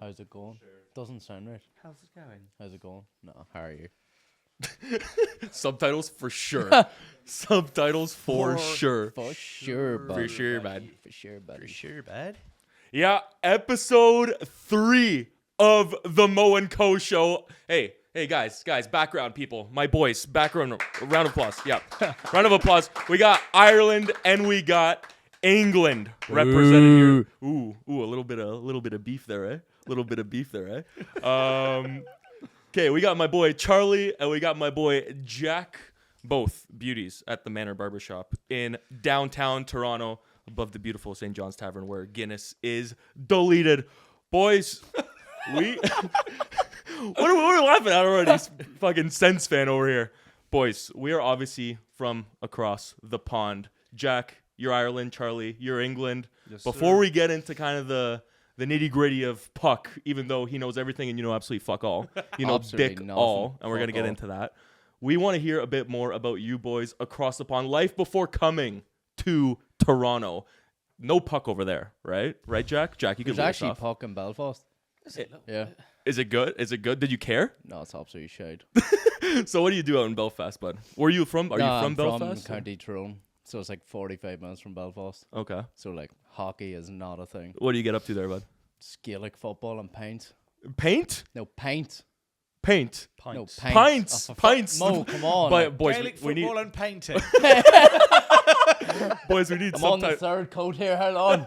How's it going? Sure. Doesn't sound right. How's it going? How's it going? No, how are you? Subtitles for sure. Subtitles for sure. For sure, buddy. For sure, bud. For sure, buddy. For sure, bud. Yeah, episode 3 of the Mo&Co Show. Hey, guys, background people, my boys, background, round of applause. Yeah, round of applause. We got Ireland and we got England represented here. Ooh, a little bit of beef there, eh? A little bit of beef there, eh? Okay, we got my boy Charlie and we got my boy Jack, both beauties at the Manor Barbershop in downtown Toronto, above the beautiful St. John's Tavern where Guinness is deleted. Boys, what are we laughing at already? Fucking Sens fan over here. Boys, we are obviously from across the pond. Jack, you're Ireland. Charlie, you're England. Yes, Before sir. we get into kind of the nitty-gritty of Puck, even though he knows everything and you know absolutely fuck all. You know Absolutely dick nothing. all. And we're going to Fuck get all. into that. We want to hear a bit more about you boys across the pond. Life before coming to Toronto. No Puck over there, right? Right, Jack? Jack, you can There's lead us actually off. puck in Belfast. Yeah. Is it good? Did you care? No, it's absolutely shite. So what do you do out in Belfast, bud? Where are you from? Are you from I'm Belfast? from County Tyrone. So it's like 45 minutes from Belfast. Okay. So like hockey is not a thing. What do you get up to there, bud? Gaelic football and paint. Paint? No, paint. Paint. No, Pints. paint. Pints. Oh, for Pints. Mo, come on. But like, boys, Gaelic we need football and painting. boys, we need I'm on the subtitles. third coat here. Hold on.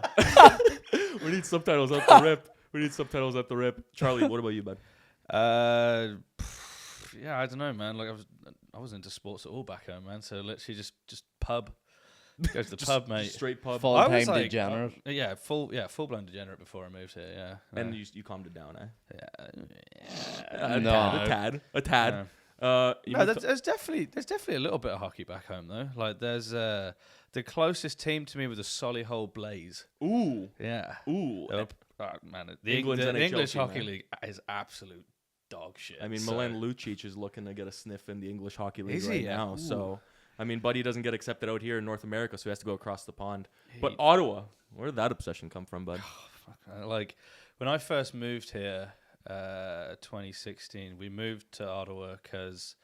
We need subtitles at the rip. Charlie, what about you, bud? Yeah, I don't know, man. Like I was into sports at all back home, man. So literally just pub. Go to the pub, mate. Straight pub. Full I was time like, degenerate. full blown degenerate before I moved here. Yeah, And you calmed it down, eh? yeah. A tad. You No, moved there's definitely a little bit of hockey back home though. Like there's the closest team to me was the Solihull Blaze. Ooh. Yeah. Ooh. Man, England's the NHL English team, Hockey man. League is absolute dog shit. I mean, so- Milan Lucic is looking to get a sniff in the English Hockey League Is right he? now. Ooh. So, I mean, Buddy doesn't get accepted out here in North America, so he has to go across the pond. But He- Ottawa, where did that obsession come from, bud? Like when I first moved here, 2016, we moved to Ottawa because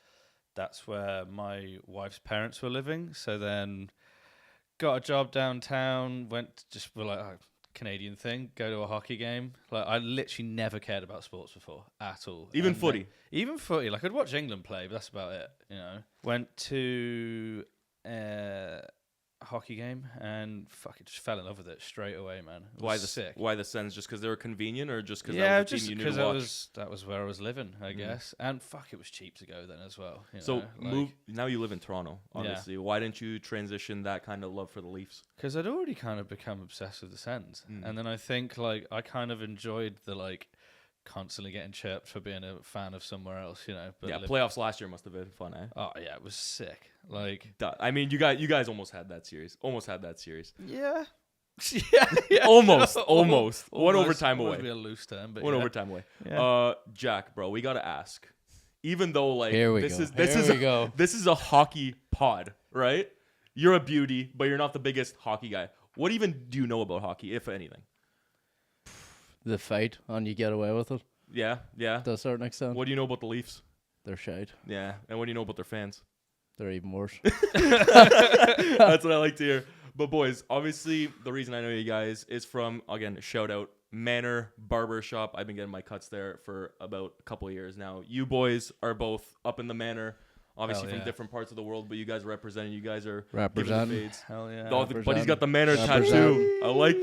that's where my wife's parents were living. So then got a job downtown, we're like, oh, Canadian thing, go to a hockey game. Like I literally never cared about sports before at all. Even And footy. Even footy. Like I'd watch England play, but that's about it. You know. Went to a hockey game and fucking just fell in love with it straight away, man. It was sick. Why the Sens? Just because they were convenient, or just because Yeah, that was the just team you knew because to watch? that was where I was living, I guess. And fuck, it was cheap to go then as well. You So know? now you live in Toronto, obviously. Why didn't you transition that kind of love for the Leafs? Because I'd already kind of become obsessed with the Sens, and then I think like I kind of enjoyed the like constantly getting chirped for being a fan of somewhere else, you know. But Yeah, playoffs last year must have been fun, eh? Oh yeah, it was sick. Like I mean, you guys almost had that series. yeah, Almost. One overtime Almost away. be a loose term, but One yeah. overtime away. Yeah. Jack, bro, we gotta ask. Even though like Here we this go. this is a hockey pod, right? You're a beauty, but you're not the biggest hockey guy. What even do you know about hockey, if anything? The fight and you get away with it Yeah. to a certain extent. What do you know about the Leafs? They're shite. Yeah. And what do you know about their fans? They're even worse. That's what I like to hear. But boys, obviously the reason I know you guys is from, again, shout out, Manor Barbershop. I've been getting my cuts there for about a couple of years now. You boys are both up in the Manor, obviously Hell from yeah. different parts of the world, but you guys are representing. You guys are Representing. giving the fades. Hell yeah. Oh, but he's got the Manor Represent. tattoo. I like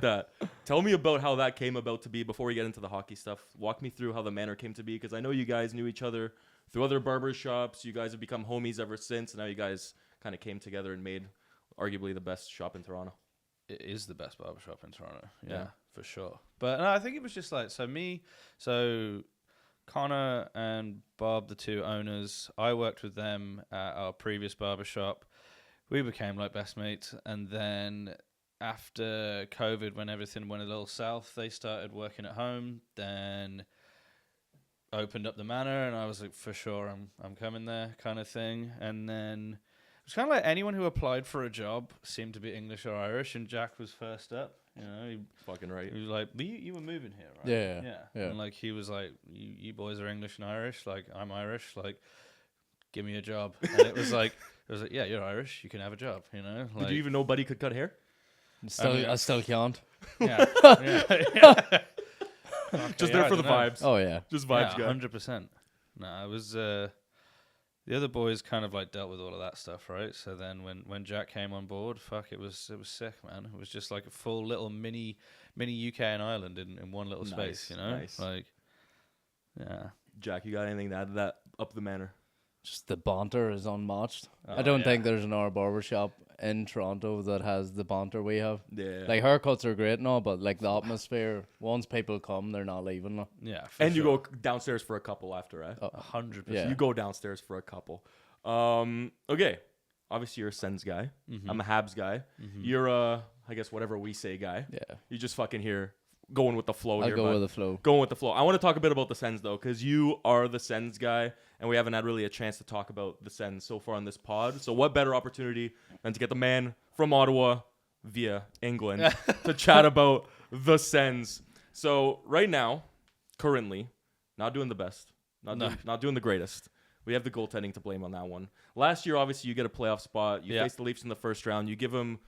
that. Tell me about how that came about to be before we get into the hockey stuff. Walk me through how the Manor came to be, because I know you guys knew each other through other barbershops. You guys have become homies ever since, and now you guys kind of came together and made arguably the best shop in Toronto. It is the best barbershop in Toronto. Yeah. Yeah, for sure. But no, I think it was just like, so Connor and Bob, the two owners, I worked with them at our previous barbershop. We became like best mates. And then after COVID, when everything went a little south, they started working at home, then opened up the Manor, and I was like, for sure, I'm coming there kind of thing. And then it was kind of like anyone who applied for a job seemed to be English or Irish, and Jack was first up. You know, he Fucking right. was like, you were moving here, right? Yeah. And like he was like, you boys are English and Irish. Like I'm Irish. Like give me a job. And it was like, yeah, you're Irish. You can have a job. You know. Like, Did you even know Buddy could cut hair? I still can't. Yeah. yeah. Just there for the vibes. Oh yeah. Just vibes, guy. 100%. No, I was. The other boys kind of like dealt with all of that stuff, right? So then when Jack came on board, fuck, it was sick, man. It was just like a full little mini UK and Ireland in one little space, you know? Nice. Like, yeah. Jack, you got anything to add to that up the manor? Just the banter is unmatched. Oh, I don't yeah. think there's another barbershop in Toronto that has the banter we have. Yeah. Like haircuts are great and all, but like the atmosphere, once people come, they're not leaving. Like. Yeah. For and sure. you go downstairs for a couple after, right? 100%. Yeah. You go downstairs for a couple. Okay. Obviously, you're a Sens guy. Mm-hmm. I'm a Habs guy. Mm-hmm. You're a, I guess, whatever we say guy. Yeah. You just fucking here going with the flow I'll here. go bud. with the flow. Going with the flow. I want to talk a bit about the Sens, though, because you are the Sens guy, and we haven't had really a chance to talk about the Sens so far on this pod. So what better opportunity than to get the man from Ottawa via England to chat about the Sens. So right now, currently, not doing the best. Not doing the greatest. We have the goaltending to blame on that one. Last year, obviously, you get a playoff spot. You face the Leafs in the first round. You give them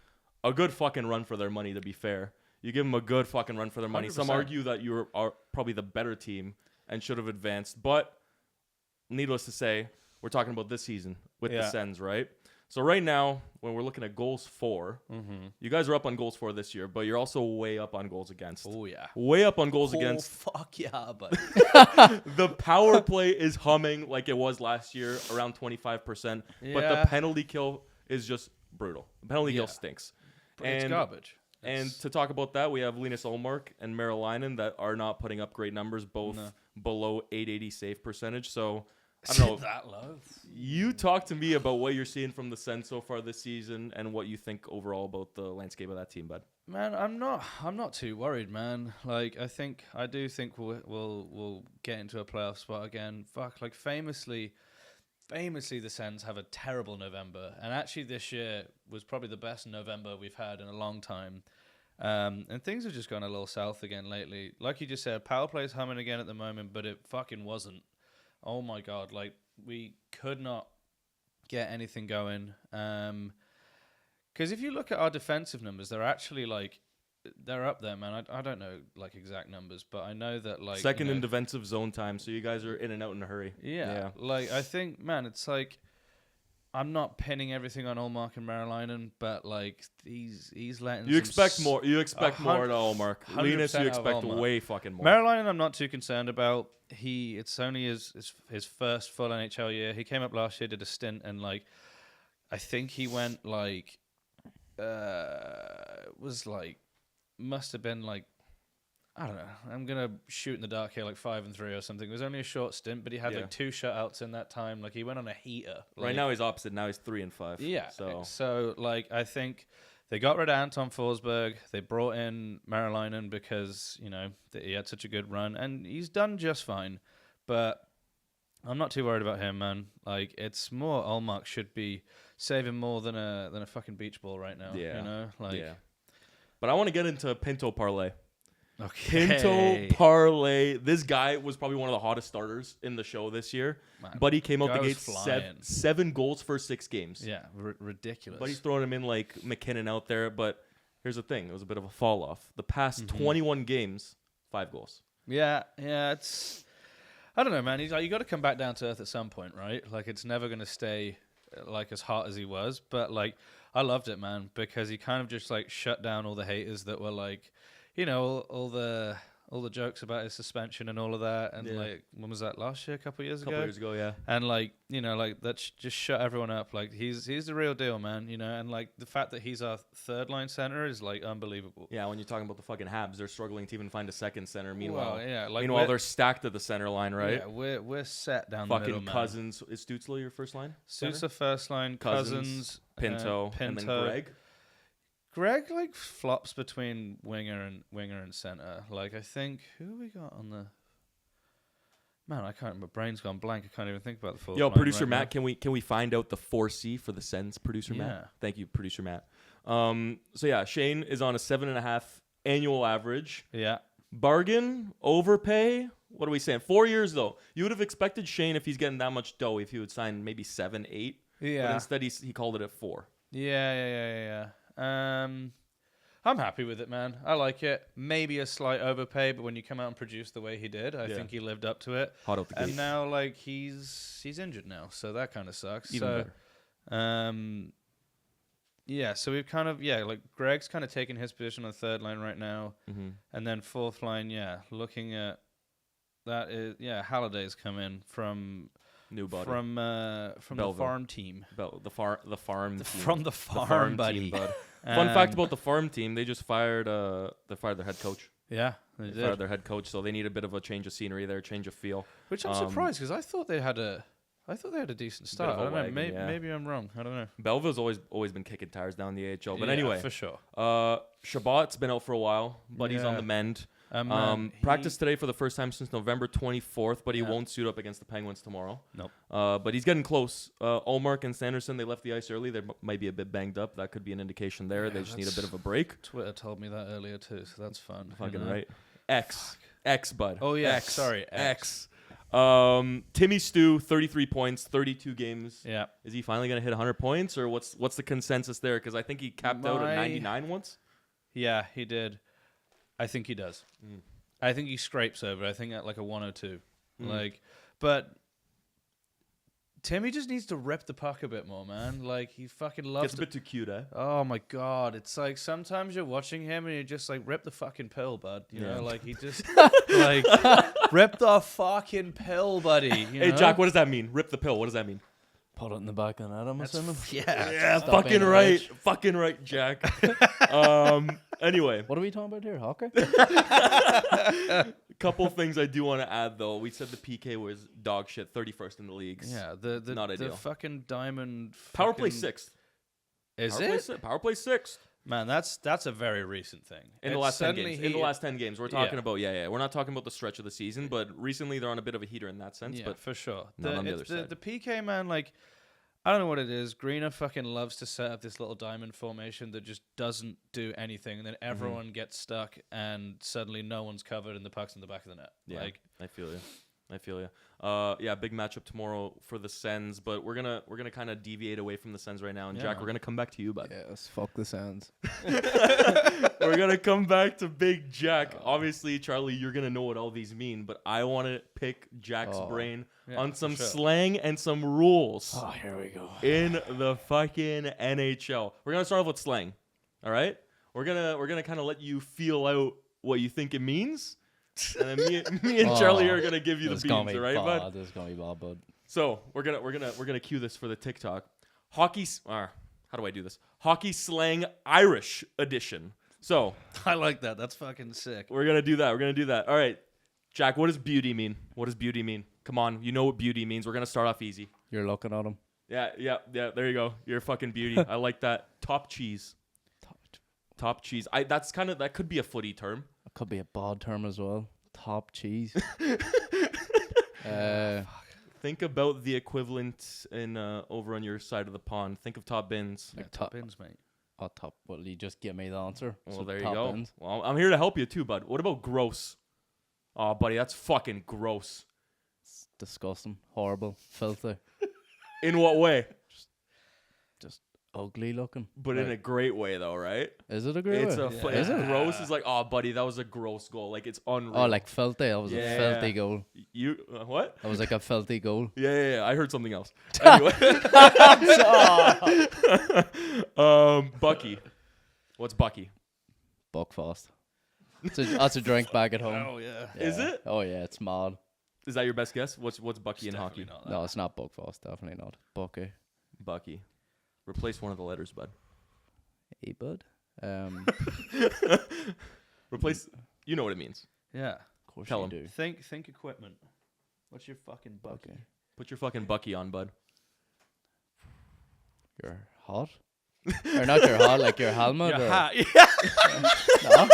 a good fucking run for their money, to be fair. You give them a good fucking run for their money. 100%. Some argue that you are probably the better team and should have advanced. But needless to say, we're talking about this season with the Sens, right? So right now, when we're looking at goals for, you guys are up on goals for this year, but you're also way up on goals against. Oh, yeah. Way up on goals against. Fuck yeah, buddy. The power play is humming like it was last year, around 25%. But the penalty kill is just brutal. The penalty kill stinks. It's garbage. And to talk about that, we have Linus Ullmark and Merrilainen that are not putting up great numbers, both below 880 save percentage. So I don't know. That low. You talk to me about what you're seeing from the Sens so far this season and what you think overall about the landscape of that team, bud. Man, I'm not too worried, man. Like I do think we'll get into a playoff spot again. Fuck, like famously the Sens have a terrible November, and actually this year was probably the best November we've had in a long time. And things have just gone a little south again lately. Like you just said, power play's humming again at the moment, but it fucking wasn't. Oh my god, like we could not get anything going. Because if you look at our defensive numbers, they're actually like they're up there, man. I don't know like exact numbers, but I know that like second in defensive zone time, so you guys are in and out in a hurry. Yeah. Like I think, man, it's like I'm not pinning everything on Ullmark and Merrilainen, but like he's letting you expect more. You expect more at Ullmark. 100% Linus, you out of expect Ullmark. way fucking more. Merrilainen, I'm not too concerned about. It's only his first full NHL year. He came up last year, did a stint, and like I think he went like must have been like I don't know. I'm gonna shoot in the dark here, like 5-3 or something. It was only a short stint, but he had like 2 shutouts in that time. Like he went on a heater. Right now he's opposite. Now he's 3-5. Yeah. So like I think they got rid of Anton Forsberg. They brought in Merrilainen because you know he had such a good run, and he's done just fine. But I'm not too worried about him, man. Like it's more Ullmark should be saving more than a fucking beach ball right now. Yeah. You know. Like. Yeah. But I want to get into Pinto Parlay. Okay. Pinto Parlay. This guy was probably one of the hottest starters in the show this year. Man, But he came out the guy gate was flying. 7 goals for 6 games. Yeah, ridiculous. But he's throwing him in like McKinnon out there. But here's the thing. It was a bit of a fall off. The past 21 games, 5 goals. Yeah, it's... I don't know, man. He's like, you got to come back down to earth at some point, right? Like, it's never going to stay like as hot as he was. But like, I loved it, man, because he kind of just like shut down all the haters that were like, you know, all the jokes about his suspension and all of that. And like, when was that, last year, a couple of years ago, yeah. And like, you know, like that just shut everyone up. Like he's the real deal, man, you know. And like the fact that he's our third line center is like unbelievable. Yeah, when you're talking about the fucking Habs, they're struggling to even find a second center. Meanwhile, they're stacked at the center line, right? Yeah, we're set down fucking the middle, man. Cousins. Is Stützle your first line? Stützle first line, Cousins, Pinto, and then Greg. Greg like flops between winger and center. Like I think who we got on the man, I can't remember. Brain's gone blank. I can't even think about the fourth. Yo, line producer right Matt, now. can we find out the 4C for the Sens, producer Yeah. Matt? Thank you, producer Matt. So yeah, Shane is on a 7.5 annual average. Yeah. Bargain, overpay. What are we saying? 4 years though. You would have expected Shane, if he's getting that much dough, if he would sign maybe 7, 8. Yeah. But instead he called it at 4. Yeah. I'm happy with it, man. I like it. Maybe a slight overpay, but when you come out and produce the way he did, I think he lived up to it. Hot out the gate. And now, like, he's injured now, so that kind of sucks. Even better. Yeah, so we've kind of, like, Greg's kind of taking his position on the third line right now. Mm-hmm. And then fourth line, looking at that is, Halliday's come in from New body. from the Belleville. farm team. The farm team. From the The farm, buddy. team, bud. Fun fact about the farm team, they just fired their head coach. Yeah, They fired their head coach, so they need a bit of a change of scenery there, change of feel. Which I'm surprised, because I thought they had a decent start. I don't know. wagon, Maybe I'm wrong. I don't know. Belleville's always been kicking tires down the AHL. But Yeah, anyway, for sure. Shabbat's been out for a while, but he's on Yeah. the mend. Man, Practiced today for the first time since November 24th, but he won't suit up against the Penguins tomorrow. Nope. But he's getting close. Olmark and Sanderson, they left the ice early. They might be a bit banged up. That could be an indication there. They just need a bit of a break. Twitter told me that earlier too, so that's fun. Fucking right. X, bud. Oh, yeah. X. Sorry, X. Timmy Stu, 33 points, 32 games. Yeah. Is he finally going to hit 100 points, or what's the consensus there? Because I think he capped out at 99 once. Yeah, he did. I think he does. I think he scrapes over. I think at like a 102. But Timmy just needs to rip the puck a bit more, man. Like, he fucking loves Gets a bit too cute, eh? Oh my god, it's like sometimes you're watching him and you're just like, rip the fucking pill, bud. You know, like he just like rip the fucking pill, buddy. You Hey, know? Jack, what does that mean? Rip the pill. What does that mean? Put it in the back of the net, I'm assuming. Yeah, Stop fucking being a right. bitch. Fucking right, Jack. Anyway, What are we talking about here? Hockey? couple things I do want to add, though. We said the PK was dog shit, 31st in the leagues. Yeah, the Not the ideal. fucking diamond Power play fucking- 6th. Is it? Power play 6th. Man, that's a very recent thing. In the It's last 10 suddenly games. In the last 10 games. We're talking Yeah. about, We're not talking about the stretch of the season, but recently they're on a bit of a heater in that sense. Yeah, But for sure. not on the it's other side. The PK, man, like, I don't know what it is. Greener fucking loves to set up this little diamond formation that just doesn't do anything, and then everyone gets stuck, and suddenly no one's covered, and the puck's in the back of the net. Yeah, Like, I feel you. Big matchup tomorrow for the Sens, but we're gonna kind of deviate away from the Sens right now. And Yeah, Jack, man. we're gonna come back to you, bud. Yes, fuck the sounds. We're gonna come back to Big Jack. Obviously, Charlie, you're gonna know what all these mean, but I want to pick Jack's brain on for some sure. slang and some rules Oh, here we go. in the fucking NHL. We're gonna start off with slang. All right, we're gonna kind of let you feel out what you think it means. And then me and Charlie are gonna give you the This is beans, gonna be all right, bad. bud? This is gonna be bad, bud. So we're gonna cue this for the TikTok. How do I do this? Hockey slang Irish edition. So I like that. That's fucking sick. we're gonna do that. All right, Jack. What does beauty mean? What does beauty mean? Come on, you know what beauty means. We're gonna start off easy. You're looking at him. Yeah. There you go. You're a fucking beauty. I like that. Top cheese. Top cheese. That could be a footy term. It could be a bad term as well. Top cheese. Think about the equivalent in over on your side of the pond. Think of top bins. Like Top top ins, mate. Oh, top. Well, you just give me the answer. Well, So there you top go. ends. Well, I'm here to help you too, bud. What about gross? Oh, buddy, that's fucking gross. It's disgusting, horrible, filthy, In what way? just ugly looking. But in a great way, though, right? Is it a great It's way? a Is it? gross. Is like, oh, buddy, that was a gross goal. Like it's unreal. Oh, like filthy. That was Yeah. a filthy goal. you what? That was like a filthy goal. Yeah. I heard something else. Anyway, Bucky. What's Bucky? Buckfast. That's a drink back at home. Oh yeah. Is Yeah. it? Oh yeah, it's mad. Is that your best guess? What's Bucky in Definitely hockey? not that. No, it's not Buckfast. Definitely not. Bucky. Bucky. Replace one of the letters, bud. Hey, bud. Replace. You know what it means. Yeah. Of course Tell you 'em. do. Think equipment. What's your fucking Bucky? Okay. Put your fucking Bucky on, bud. You're hot. Or not your hot, like your helmet. Your or, hat. Yeah. No?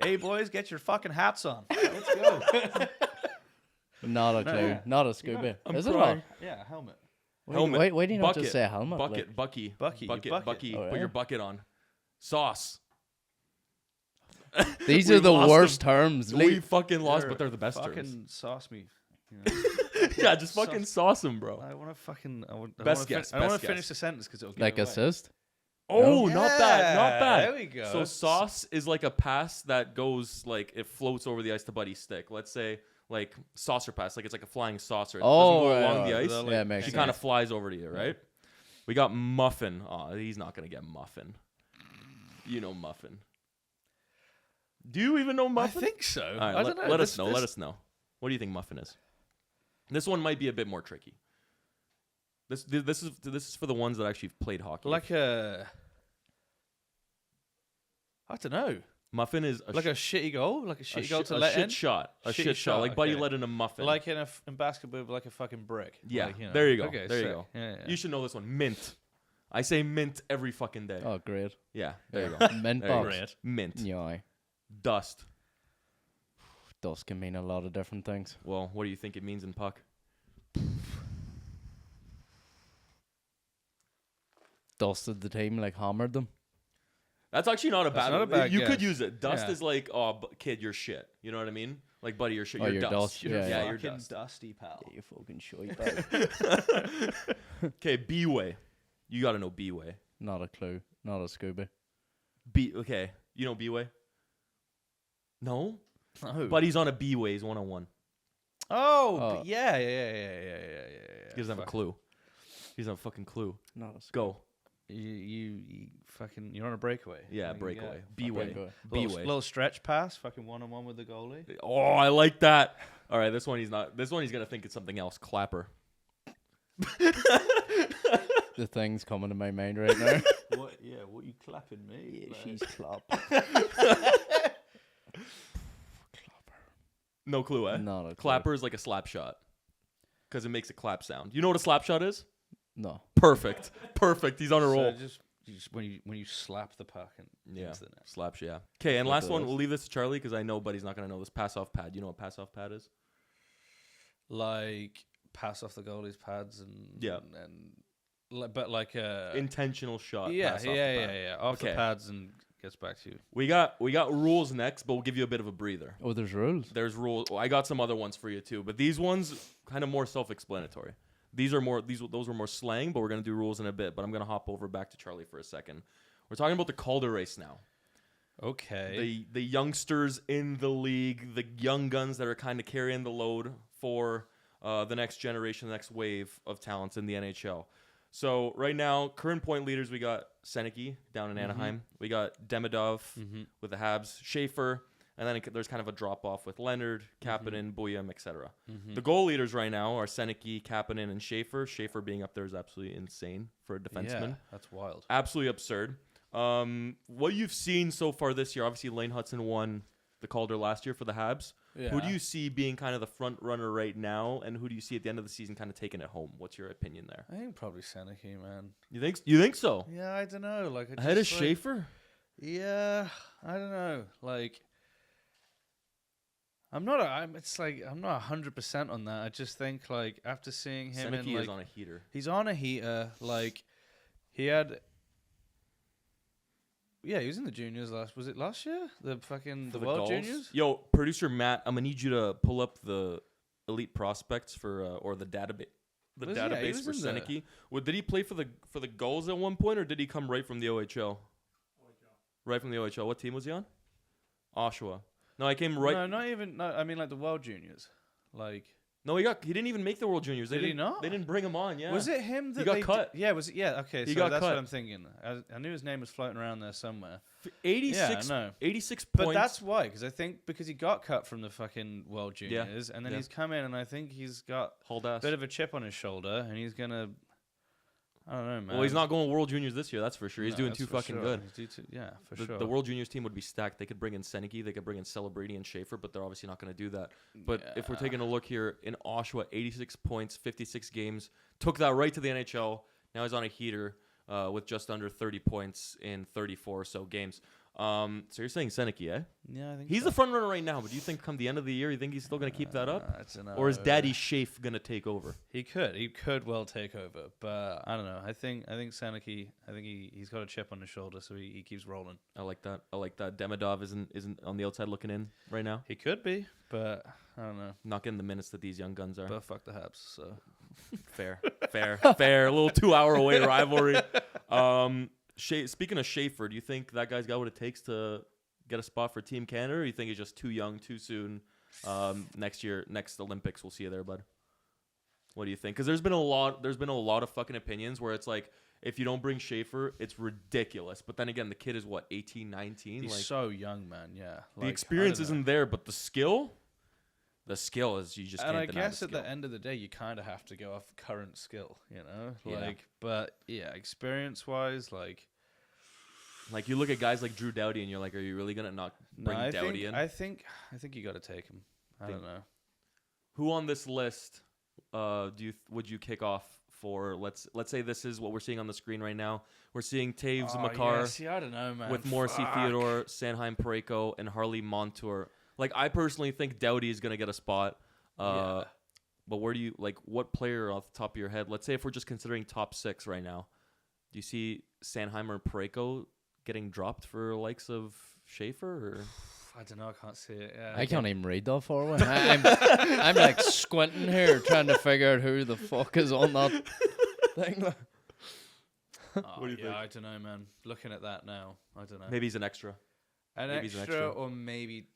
Hey boys, get your fucking hats on. Let's go. Not a clue. yeah. Not a scuba. I'm Is it crying. hot? Yeah, helmet. Why do you not Bucket. just say helmet? Bucket. Like, Bucky. Bucky, Bucket. bucket. Bucky. Oh, Put yeah? your bucket on. Sauce. These We are the lost worst them. terms. We fucking lost, but they're the best fucking terms. sauce me. Yeah, just fucking sauce them, bro. I want to fucking. I want Best to guess, I want best to finish guess. the sentence because it'll give Like it away. assist. Oh, not bad, not Yeah, bad. there we go. So sauce is like a pass that goes like it floats over the ice to Buddy's stick. Let's say like saucer pass, like it's like a flying saucer. It Oh, doesn't go right, along right. the ice. They're like- Yeah, makes She sense. kind of flies over to you, right? We got Muffin. Oh, he's not gonna get Muffin. You know Muffin. Do you even know Muffin? I think so. All right, I don't know. Let us know. Let us know. What do you think Muffin is? This one might be a bit more tricky. This is for the ones that actually played hockey. Like a. I don't know. Muffin is Like a shitty goal, like a shitty goal to a let shit in. shot, a Shitty shit shot. Like Buddy okay. let in a muffin. Like in basketball, like a fucking brick. Yeah, Like, there you go. Okay, There you sick. go. Yeah, You should know this one. Mint. I say mint every fucking day. Oh, great. Yeah, there you go. Mint There you go. box. Mint. Yeah. Dust. Dust can mean a lot of different things. Well, what do you think it means in puck? Dusted the team, like hammered them. That's actually not a That's bad not a one. bad You guess. could use it. Dust Yeah. is like, oh, kid, you're shit. You know what I mean? Like, buddy, you're shit. Oh, You're you're dust. dust. Yeah, you're Fucking dust. dusty pal. You fucking shite. Okay, B-way. You got to know B-way. Not a clue. Not a Scooby. Okay, you know B-way? No? No. Buddy's on a B-way. He's one-on-one. Oh, Oh. yeah. He doesn't have a clue. He doesn't have a fucking clue. Not a Scooby. Go. You fucking, you're on a breakaway. Yeah, Like, breakaway. yeah, B-way. breakaway. B-way. Little stretch pass, fucking 1-on-1 with the goalie. Oh, I like that. All right, this one he's not. This one he's gonna think it's something else. Clapper. The thing's coming to my mind right now. What? Yeah, what you clapping me? Yeah, she's clap. No clue, eh? Not a clue. Clapper is like a slap shot because it makes a clap sound. You know what a slap shot is? No. Perfect. Perfect. He's on a roll. So just when you slap the puck and Yeah. into the net. Slaps, yeah. Okay, and Flip last it one, is. we'll leave this to Charlie because I know Buddy's not going to know this. Pass off pad. You know what pass off pad is? Like pass off the goalie's pads and Yeah. but like Intentional shot. yeah, pass off yeah, the yeah, pad. yeah, off Okay. the pads and gets back to you. We got rules next, but we'll give you a bit of a breather. Oh, there's rules. There's rules. I got some other ones for you too, but these ones kind of more self-explanatory. Those were more slang, but we're gonna do rules in a bit. But I'm gonna hop over back to Charlie for a second. We're talking about the Calder race now. Okay. The youngsters in the league, the young guns that are kind of carrying the load for the next generation, the next wave of talents in the NHL. So right now, current point leaders, we got Seneke down in Anaheim. We got Demidov with the Habs, Schaefer, and then there's kind of a drop-off with Leonard, Kapanen, Buyem, etc. The goal leaders right now are Seneke, Kapanen, and Schaefer. Schaefer being up there is absolutely insane for a defenseman. Yeah, that's wild. Absolutely absurd. What you've seen so far this year, obviously Lane Hudson won the Calder last year for the Habs. Yeah. Who do you see being kind of the front runner right now, and who do you see at the end of the season kind of taking it home? What's your opinion there? I think probably Seneke, man. You think so? Yeah, I don't know. Like Ahead of just, like, Schaefer? Yeah, I don't know. Like, I'm not 100% on that. I just think like after seeing him Seneke in like is on a heater. he's on a heater. Like he had. Yeah, he was in the juniors was it last year? The fucking For the World Gulls? Juniors? Yo, producer Matt, I'm gonna need you to pull up the elite prospects for or the database. The Was he? Yeah, he database was for in the- Seneke. Well, did he play for the Gulls at one point, or did he come right from the OHL? Right from the OHL. What team was he on? Oshawa. No, I came right. No, not even. No, I mean like the World Juniors. Like, No, he didn't even make the World Juniors. Did he not? They didn't bring him on. Yeah. was it him that got they cut. Yeah, was it? Yeah, okay. He So got that's cut. what I'm thinking. I knew his name was floating around there somewhere. 86? Yeah, I know. 86 But points. that's why, because I think because he got cut from the fucking World Juniors, and then yeah. he's come in, and I think he's got hauled a ass. bit of a chip on his shoulder, and he's gonna. I don't know, man. Well, he's not going World Juniors this year. That's for sure. He's No, doing that's too for fucking sure. good. Yeah, for The, sure. the World Juniors team would be stacked. They could bring in Seneke. They could bring in Celebrity and Schaefer, but they're obviously not going to do that. But if we're taking a look here, in Oshawa, 86 points, 56 games. Took that right to the NHL. Now he's on a heater with just under 30 points in 34 or so games. So you're saying Seneke, eh? Yeah, I think He's so. the front runner right now, but do you think come the end of the year, you think he's still going to keep that up? I don't know. Or is Daddy Shafe going to take over? He could well take over, but I don't know. I think Seneke, he's got a chip on his shoulder, so he keeps rolling. I like that. Demidov isn't on the outside looking in right now. He could be, but I don't know. Not getting the minutes that these young guns are. But fuck the Habs, so Fair. A little 2-hour away rivalry. Speaking of Schaefer, do you think that guy's got what it takes to get a spot for Team Canada, or you think he's just too young, too soon? Next Olympics, we'll see you there, bud. What do you think? Because there's been a lot of fucking opinions where it's like, if you don't bring Schaefer, it's ridiculous. But then again, the kid is what, 18, 19? he's so young, man. Yeah, the experience isn't there, but the skill is you just and can't I deny guess the at skill. the end of the day, you kind of have to go off current skill, you know. Yeah. But yeah, experience-wise, Like you look at guys like Drew Doughty, and you're like, are you really gonna not bring Doughty in? I think you got to take him. I don't know. Who on this list would you kick off for? Let's say this is what we're seeing on the screen right now. We're seeing Taves Makar Yeah, see, I don't know, man. with Morrissey Theodore, Sanheim Pareko, and Harley Montour. Like I personally think Doughty is gonna get a spot. Yeah. But where do you what player off the top of your head? Let's say if we're just considering top 6 right now, do you see Sanheim or Pareko getting dropped for likes of Schaefer? Or? I don't know. I can't see it. Yeah, I can't even read that far away. I'm like squinting here trying to figure out who the fuck is on that thing. What do you think? I don't know, man. Looking at that now, I don't know. Maybe he's an extra, Maybe he's an extra. or maybe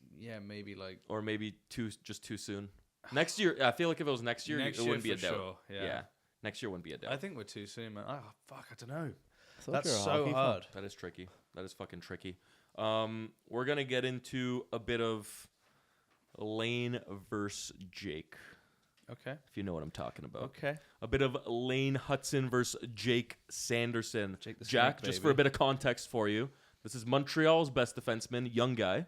like or maybe too soon. Next year, I feel like if it was next year, it wouldn't be a for doubt. sure. Yeah. Next year wouldn't be a doubt. I think we're too soon, man. Oh fuck, I don't know. Thought That's you were a so hockey fan. hard. That is tricky. That is fucking tricky. We're gonna get into a bit of Lane versus Jake, Okay. if you know what I'm talking about. Okay. A bit of Lane Hudson versus Jake Sanderson. Jake the Jack, Snake, just baby. for a bit of context for you, this is Montreal's best defenseman, young guy.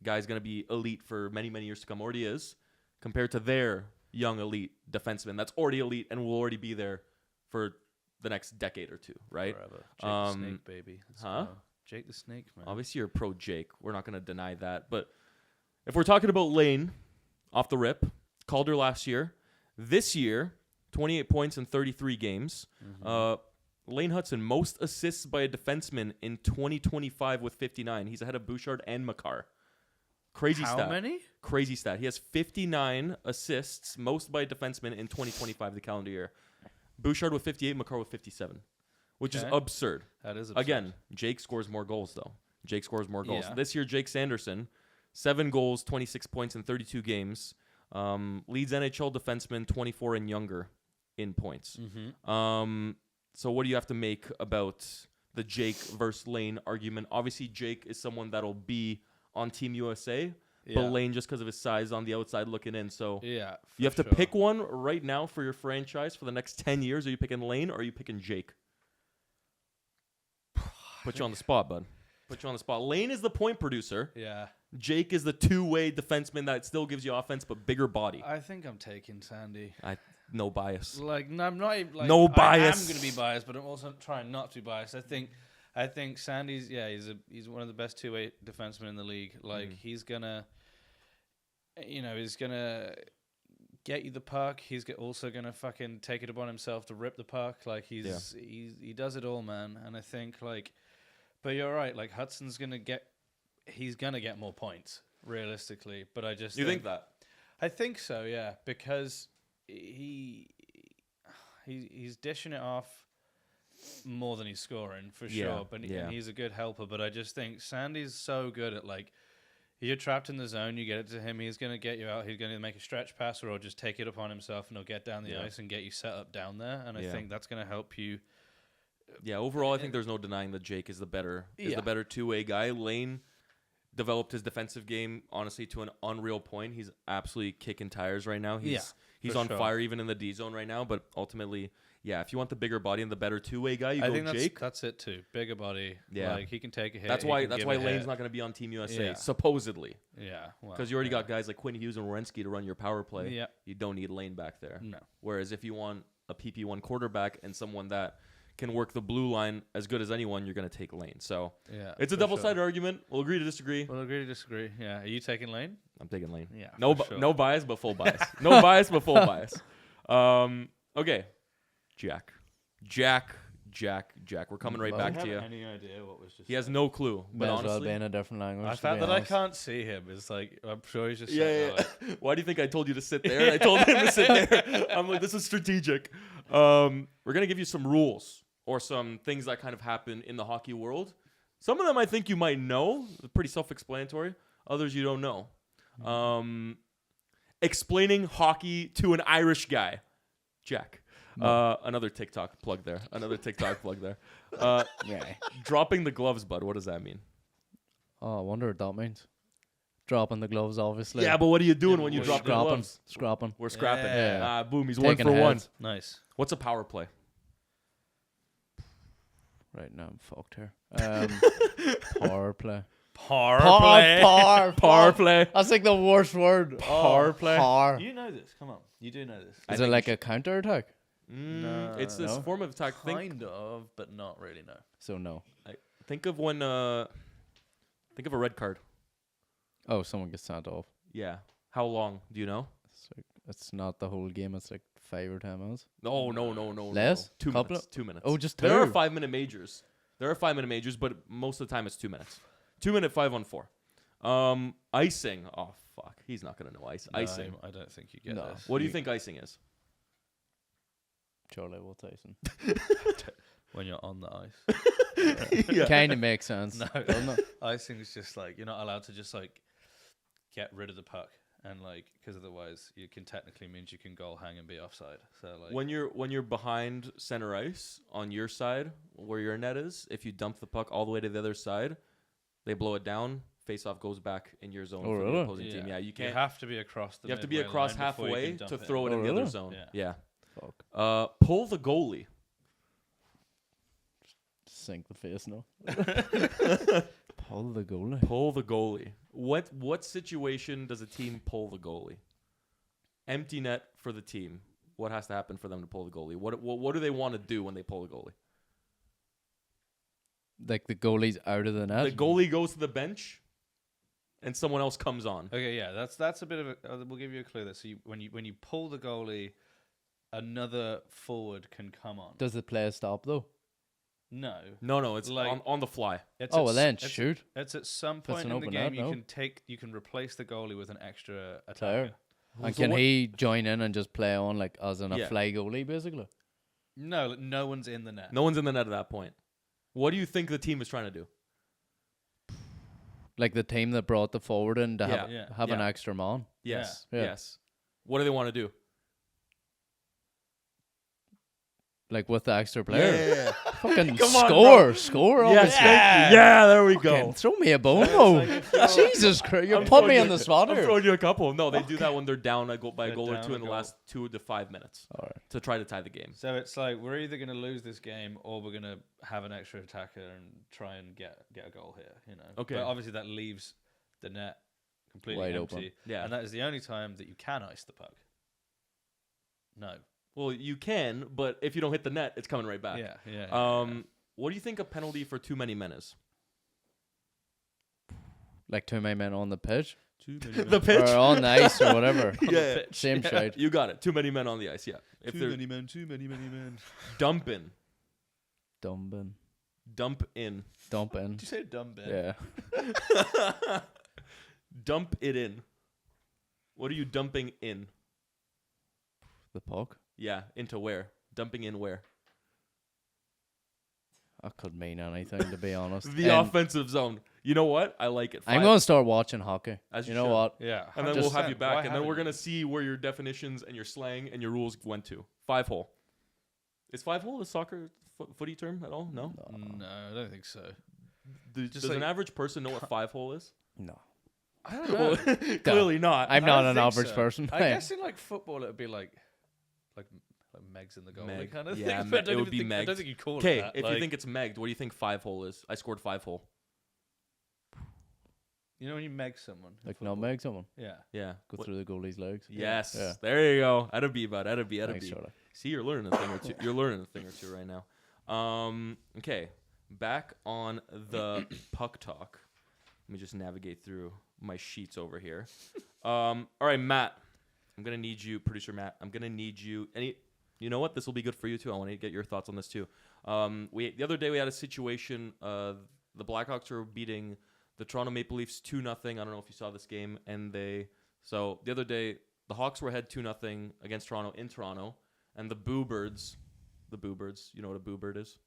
Guy's gonna be elite for many, many years to come. Already is, compared to their young elite defenseman that's already elite and will already be there for the next decade or two, right? Forever. Jake the Snake, baby. Let's huh? go. Jake the Snake, man. Obviously, you're pro Jake. We're not going to deny that. But if we're talking about Lane, off the rip, Calder last year, this year, 28 points in 33 games. Lane Hudson, most assists by a defenseman in 2025 with 59. He's ahead of Bouchard and Makar. Crazy How stat. many? Crazy stat. He has 59 assists, most by a defenseman in 2025, the calendar year. Bouchard with 58, Makar with 57, which is Okay. absurd. That is absurd. Again, Jake scores more goals, though. Jake scores more goals. Yeah. This year, Jake Sanderson, 7 goals, 26 points in 32 games. Leads NHL defenseman 24 and younger in points. So what do you have to make about the Jake versus Lane argument? Obviously, Jake is someone that'll be on Team USA, but Lane, just because of his size, on the outside looking in. So Yeah. you have to for pick one right now for your franchise for the next 10 years. Are you picking Lane or are you picking Jake? Put you on the spot, bud. Put you on the spot. Lane is the point producer. Yeah. Jake is the two-way defenseman that still gives you offense but bigger body. I think I'm taking Sandy. No bias. Like, no, I'm not even like. No I bias. am going to be biased, but I'm also trying not to be biased. I think Sandy's. Yeah, he's one of the best two-way defensemen in the league. Like, he's gonna get you the puck. He's also gonna fucking take it upon himself to rip the puck. Like, he does it all, man. And I think but you're right. Like, Hudson's he's gonna get more points realistically. But I just You think that? I think so, yeah, because he's dishing it off more than he's scoring for sure. But and he's a good helper. But I just think Sandy's so good at you're trapped in the zone, you get it to him, he's gonna get you out. He's gonna make a stretch pass or just take it upon himself, and he'll get down the ice and get you set up down there. And I think that's gonna help you. Yeah, overall, I think there's no denying that Jake is the better two-way guy. Lane developed his defensive game, honestly, to an unreal point. He's absolutely kicking tires right now. He's on fire even in the D zone right now. But ultimately, yeah, if you want the bigger body and the better two-way guy, I think Jake. That's it too. Bigger body. Yeah, like he can take a hit. That's why Lane's not going to be on Team USA supposedly. Yeah, because you already got guys like Quinn Hughes and Werenski to run your power play. Yeah, you don't need Lane back there. No. Whereas if you want a PP1 quarterback and someone that can work the blue line as good as anyone, you're going to take lane. So Yeah, it's a for double-sided sure. argument. We'll agree to disagree. We'll agree to disagree. Yeah, are you taking lane? I'm taking lane. Yeah, No, for sure. no bias, but full bias. No bias, but full bias. Okay, Jack. We're coming right back to you. Any idea what was just? He has no clue, but May as well honestly, be in a different language. The to fact be that I honest. can't see him is like I'm sure he's just yeah. sitting there like, Why do you think I told you to sit there? I told him to sit there. I'm like, this is strategic. We're gonna give you some rules or some things that kind of happen in the hockey world. Some of them I think you might know. They're pretty self-explanatory. Others you don't know. Explaining hockey to an Irish guy, Jack. Another TikTok plug there. Yeah. Dropping the gloves, bud. What does that mean? Oh, I wonder what that means. Dropping the gloves, obviously. Yeah, but what are you doing Yeah, when you we're drop the scrapping. gloves? Scrapping. We're scrapping. Yeah. Boom. He's Taking 1 for 1. heads. nice. What's a power play? Right now, I'm fucked here. Power play. Power play. Power play. That's like the worst word. Power play. Power. You know this. Come on. You do know this. Is it like a counter attack? No. It's this No? form of attack. Kind of, but not really. No. So no. Think of when. Think of a red card. Oh, someone gets sent off. Yeah. How long? Do you know? It's not the whole game. It's like 5 or 10 minutes. No. Less? 2 Couple minutes. 2 minutes. Oh, just There are two. 5-minute majors. But most of the time it's 2 minutes. 2 minute 5-on-4. Icing. Oh fuck. He's not gonna know icing. I don't think you get No. this. What do you think icing is? Charlie Will Tyson. When you're on the ice. Yeah. Kind of makes sense. No. Doesn't it? Icing is just like you're not allowed to just like get rid of the puck and like because otherwise you can technically means you can goal hang and be offside. So like When you're behind center ice on your side where your net is, if you dump the puck all the way to the other side, they blow it down. Face off goes back in your zone Oh, for the really? opposing team. Yeah, you can't. You have to be across the. You have to be midway across line before you halfway can dump to it throw it Oh, in the really? other zone. Yeah. Fuck. Pull the goalie. Sink the face, no. Pull the goalie. Pull the goalie. What situation does a team pull the goalie? Empty net for the team. What has to happen for them to pull the goalie? What do they want to do when they pull the goalie? Like the goalie's out of the net. The goalie goes to the bench, and someone else comes on. Okay, yeah, that's a bit of a. We'll give you a clue there. So when you pull the goalie, another forward can come on. Does the player stop though? No. No, it's Like- on the fly. It's Oh at well, s- then it's- shoot. It's at some If it's point an in the open game net, you can replace the goalie with an extra Player. attacker. And So can what- he join in and just play on like as in a Yeah. fly goalie basically? No, no one's in the net. No one's in the net at that point. What do you think the team is trying to do? Like the team that brought the forward in to have, Yeah. have an Yeah. extra man. Yes. Yeah. Yes. What do they want to do? Like with the extra player. Yeah. Fucking Come on, score Yes, obviously. thank you. Yeah, there we Fucking go. throw me a bone, though. Jesus Christ, you're putting me on the spot I'm here. throwing you a couple. No, they do that when they're down by a They're goal or down two a in the goal. last 2 to 5 minutes All right. to try to tie the game. So it's like we're either going to lose this game or we're going to have an extra attacker and try and get a goal here. You know. Okay. But obviously that leaves the net completely Wide empty. open. Yeah. And that is the only time that you can ice the puck. No. Well, you can, but if you don't hit the net, it's coming right back. Yeah. What do you think a penalty for too many men is? Like too many men on the pitch Too many The pitch. or on the ice or whatever. Yeah. Same shit. You got it. Too many men on the ice. Yeah. If they're men. Too many men. dumping, Dumping. dump in, Dumping. Did you say dumb bit? Yeah. dump it in. What are you dumping in? The puck. Yeah, into where? Dumping in where? That could mean anything, to be honest. The And offensive zone. You know what? I like it. I'm going to start watching hockey. As you you know should. what? Yeah. And then we'll have you 100%. back, Why and then haven't we're you? gonna see where your definitions and your slang and your rules went to. 5-hole. Is 5-hole a soccer footy term at all? No. No, I don't think so. Does like- an average person know what 5-hole is? No. I don't know. Well, clearly not. I'm I not don't an think average so. person. I guess in like football it would be like Megs in the goal Meg. kind of Yeah, thing. But I don't it would even be think, I Megs. don't think you call it Okay, that. if Like, you think it's megged, what do you think 5-hole is? I scored 5-hole. you know when you meg someone. in Like football? nutmeg someone. Yeah. Yeah. Go What- through the goalie's legs. Yes. Yeah. There you go. That'd be. Thanks, Charlie. See, you're learning a thing or two. You're learning a thing or two right now. Okay, back on the puck talk. Let me just navigate through my sheets over here. All right, Matt. I'm gonna need you, producer Matt. I'm gonna need you. You know what? This will be good for you too. I want to get your thoughts on this too. The other day we had a situation. The Blackhawks were beating the Toronto Maple Leafs 2-0. I don't know if you saw this game. So the other day the Hawks were ahead 2-0 against Toronto in Toronto, and the Boo Birds. You know what a Boo Bird is?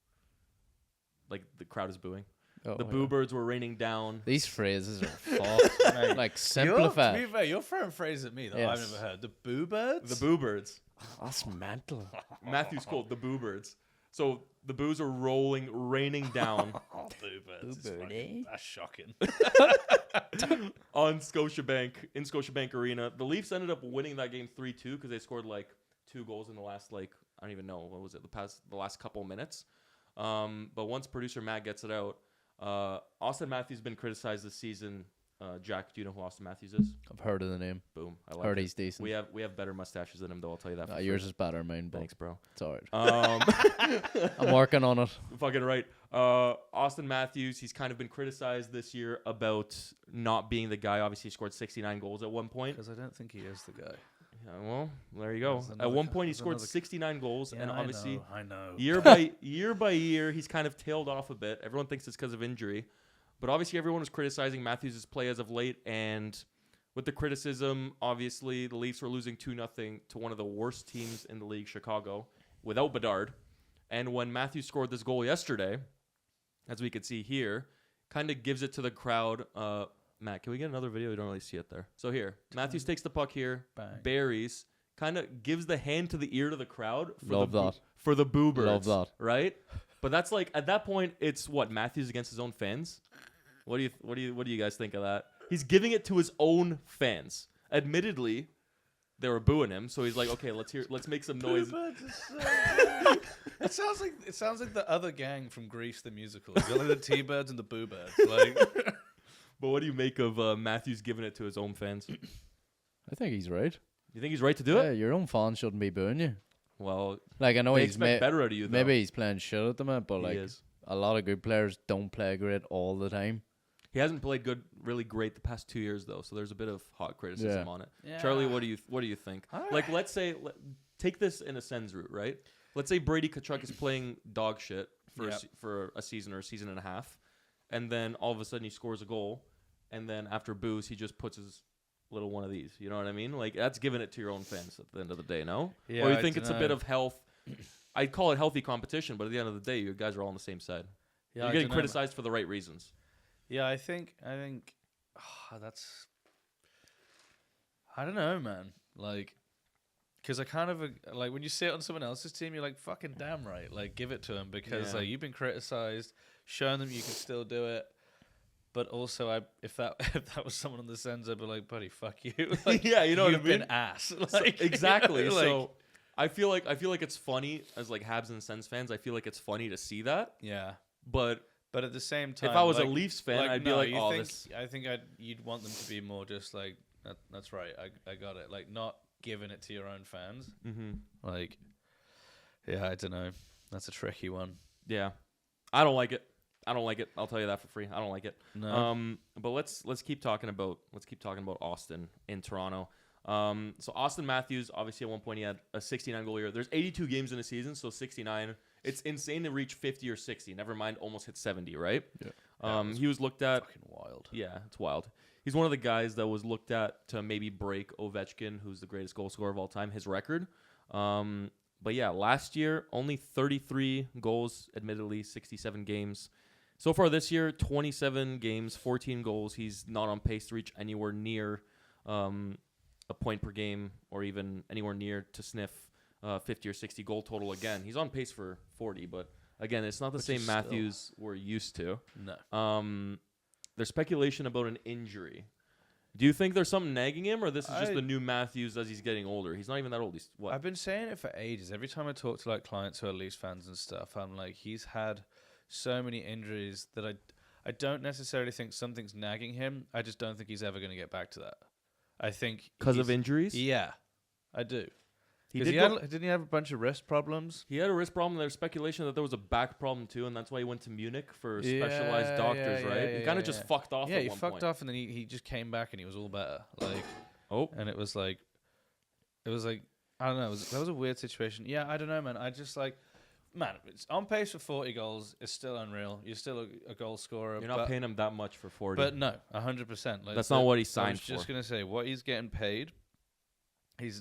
Like the crowd is booing. Oh, The Boo Birds were raining down. These phrases are fucked. Like, simplify. To be fair, you're throwing phrases at me that I've never heard. The Boo Birds? The Boo Birds. That's mental. Matthew's called the Boo Birds. So the boos are raining down Boo Birds. That's shocking. on Scotiabank, in Scotiabank Arena. The Leafs ended up winning that game 3-2 because they scored like 2 goals in the last, like, I don't even know, what was it, the last couple of minutes. But once producer Matt gets it out, Austin Matthews has been criticized this season. Jack, do you know who Austin Matthews is? I've heard of the name. Boom. I like Heard it. he's decent. We have better mustaches than him, though. I'll tell you that. Yours is better, mine. But Thanks, bro. it's alright. Um, I'm working on it. Fucking right. Austin Matthews, he's kind of been criticized this year about not being the guy. Obviously, he scored 69 goals at one point. Because I don't think he is the guy. Yeah, well, there you go. At one point, he scored 69 goals, and obviously, I know. year by year, he's kind of tailed off a bit. Everyone thinks it's because of injury, but obviously, everyone was criticizing Matthews' play as of late. And with the criticism, obviously, the Leafs were losing 2-0 to one of the worst teams in the league, Chicago, without Bedard. And when Matthews scored this goal yesterday, as we could see here, kind of gives it to the crowd. Matt, can we get another video? We don't really see it there. So here, Matthews takes the puck here, buries, kind of gives the hand to the ear to the crowd for the Boo Birds. Love that. Right? But that's like, at that point, it's what, Matthews against his own fans? What do you guys think of that? He's giving it to his own fans. Admittedly, they were booing him, so he's like, okay, let's make some noise. It sounds like the other gang from Grease the musical. You got like the T-Birds and the Boo Birds. Like, but what do you make of Matthews giving it to his own fans? I think he's right. You think he's right to do Yeah, it? your own fans shouldn't be booing you. Well, Like, I know they he's expect better out of you, though. maybe he's playing shit at the minute, but He like is. a lot of good players don't play great all the time. He hasn't played really great the past 2 years though, so there's a bit of hot criticism on it. Yeah. Charlie, what do you think? Like, let's say take this in a Sens route, right? Let's say Brady Tkachuk is playing dog shit for a season or a season and a half, and then all of a sudden he scores a goal, and then after boos he just puts his little one of these. You know what I mean? Like, that's giving it to your own fans at the end of the day, no? Yeah, or you think it's a bit of health? I'd call it healthy competition, but at the end of the day, you guys are all on the same side. Yeah, You're getting criticized for the right reasons. Yeah, I think that's. I don't know, man. Like, because I kind of like when you see it on someone else's team, you're like, fucking damn right. Like, give it to them because like you've been criticized, showing them you can still do it. But also, if that was someone on the Sens, I'd be like, buddy, fuck you. Like, yeah, you know what I you've mean. been ass. Like, exactly. Like, so I feel like it's funny as like Habs and Sens fans. I feel like it's funny to see that. yeah. But at the same time, if I was like, a Leafs fan, I'd be like, oh, this. I think you'd want them to be more just like, that's right, I got it. Like, not giving it to your own fans. Mm-hmm. Like, yeah, I don't know. That's a tricky one. Yeah, I don't like it. I'll tell you that for free. I don't like it. No. But let's keep talking about Austin in Toronto. So Austin Matthews, obviously at one point he had a 69 goal year. There's 82 games in a season, so 69. It's insane to reach 50 or 60. Never mind, almost hit 70, right? Yeah. He was looked at. Fucking wild. Yeah, it's wild. He's one of the guys that was looked at to maybe break Ovechkin, who's the greatest goal scorer of all time, his record. But yeah, last year only 33 goals, admittedly 67 games. So far this year, 27 games, 14 goals. He's not on pace to reach anywhere near a point per game or even anywhere near to sniff 50 or 60 goal total again. He's on pace for 40, but again, it's not the same Matthews we're used to. No. There's speculation about an injury. Do you think there's something nagging him, or this is just the new Matthews as he's getting older? He's not even that old. He's what? I've been saying it for ages. Every time I talk to like clients who are Leafs fans and stuff, I'm like, he's had so many injuries that I don't necessarily think something's nagging him. I just don't think he's ever going to get back to that. I think because of injuries. Yeah, I do. Didn't he have a bunch of wrist problems? He had a wrist problem. There's speculation that there was a back problem too, and that's why he went to Munich for specialized doctors, right? He kind of just fucked off. Yeah, at he one fucked point. off, and then he just came back, and he was all better. Like, and it was like, I don't know. That was a weird situation. Yeah, I don't know, man. I just like, man, it's on pace for 40 goals. It's still unreal. You're still a goal scorer. You're not paying him that much for 40. But no, 100%. Like, that's not what he signed I was for. just gonna say what he's getting paid. He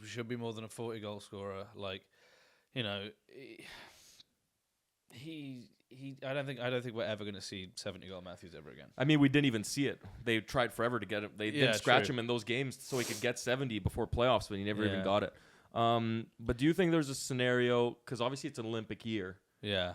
should be more than a 40 goal scorer. Like, you know, I don't think we're ever gonna see 70 goal Matthews ever again. I mean, we didn't even see it. They tried forever to get him. They didn't scratch him in those games so he could get 70 before playoffs, but he never even got it. But do you think there's a scenario, because obviously it's an Olympic year. Yeah.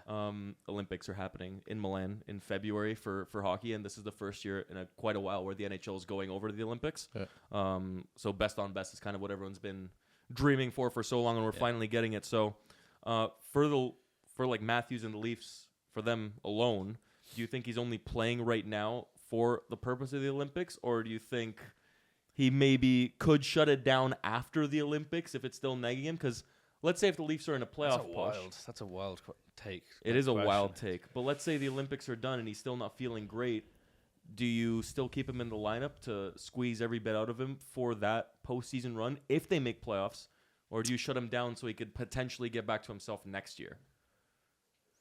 Olympics are happening in Milan in February for hockey, and this is the first year in quite a while where the NHL is going over to the Olympics. Yeah. So best on best is kind of what everyone's been dreaming for so long, and we're finally getting it. So for like Matthews and the Leafs, for them alone, do you think he's only playing right now for the purpose of the Olympics, or do you think he maybe could shut it down after the Olympics if it's still nagging him? Because let's say if the Leafs are in a playoff push. That's a wild take. It is a wild take. But let's say the Olympics are done and he's still not feeling great. Do you still keep him in the lineup to squeeze every bit out of him for that postseason run if they make playoffs? Or do you shut him down so he could potentially get back to himself next year?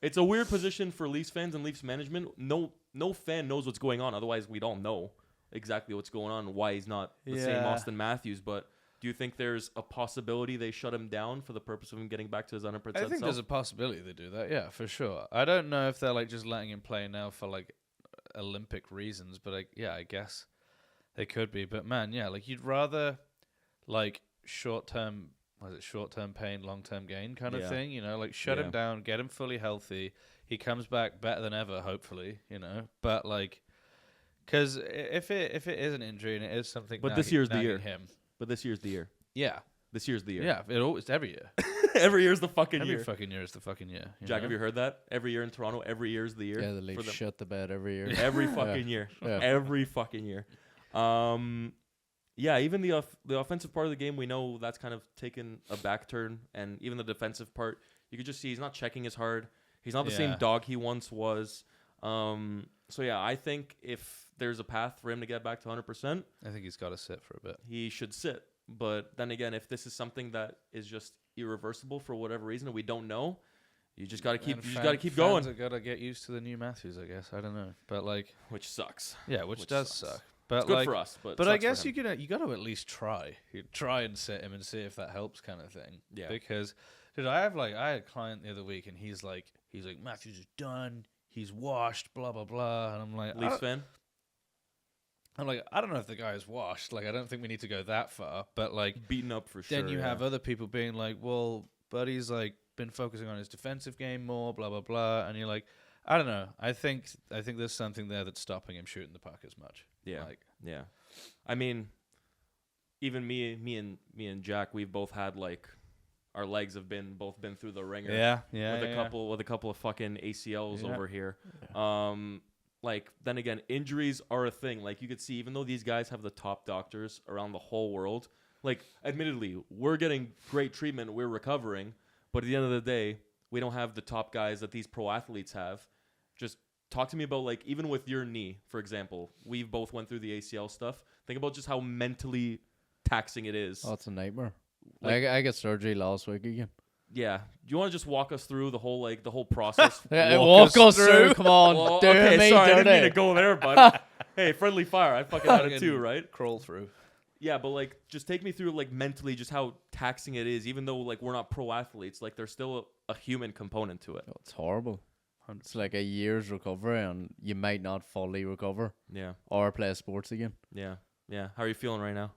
It's a weird position for Leafs fans and Leafs management. No fan knows what's going on. Otherwise, we'd all know exactly what's going on and why he's not the same Austin Matthews. But do you think there's a possibility they shut him down for the purpose of him getting back to his 100% I think there's a possibility they do that, yeah, for sure. I don't know if they're like just letting him play now for like Olympic reasons, but I guess they could be. But man, yeah, like you'd rather like short-term pain, long-term gain kind of thing, you know, like shut him down, get him fully healthy. He comes back better than ever, hopefully, you know, but like, because if it is an injury and it is something, but this year's the year. But this year's the year. Yeah. This year's the year. Yeah, it's every year. Every year's the fucking year. Every fucking year is the fucking year. Jack, have you heard that? Every year in Toronto, every year's the year. Yeah, the Leafs shut the bed every year. Every fucking year. Yeah. Every fucking year. Yeah, even the offensive part of the game, we know that's kind of taken a back turn. And even the defensive part, you could just see he's not checking as hard. He's not the same dog he once was. So, yeah, I think if there's a path for him to get back to 100%, I think he's got to sit for a bit. He should sit. But then again, if this is something that is just irreversible for whatever reason and we don't know, you just got to keep going. Fans got to get used to the new Matthews, I guess. I don't know. But like, which sucks. Yeah, which does suck. But it's good for us, but I guess you got to at least try. You try and sit him and see if that helps, kind of thing. Yeah. Because, dude, I had a client the other week, and he's like Matthews is done. He's washed. Blah blah blah. And I'm like, Leafs fan. I'm like, I don't know if the guy is washed. Like, I don't think we need to go that far. But like, beaten up for sure. Then you have other people being like, well, Buddy's like been focusing on his defensive game more. Blah blah blah. And you're like, I don't know. I think there's something there that's stopping him shooting the puck as much. Yeah. Yeah. I mean, even me and Jack, we've both had like our legs have both been through the ringer. Yeah. With a couple of fucking ACLs over here. Like then again, injuries are a thing. Like you could see, even though these guys have the top doctors around the whole world, like admittedly, we're getting great treatment, we're recovering, but at the end of the day, we don't have the top guys that these pro athletes have. Just talk to me about, like, even with your knee, for example, we've both went through the ACL stuff. Think about just how mentally taxing it is. Oh, it's a nightmare. Like, I got surgery last week again. Yeah. Do you want to just walk us through the whole process? Walk us through. Come on. Well, okay, sorry, I didn't mean to go there, bud. Hey, friendly fire. I fucking had it too, right? Crawl through. Yeah, but like, just take me through like mentally just how taxing it is, even though like we're not pro athletes. Like, there's still a human component to it. Oh, it's horrible. It's like a year's recovery, and you might not fully recover. Yeah. Or play sports again. Yeah. Yeah. How are you feeling right now?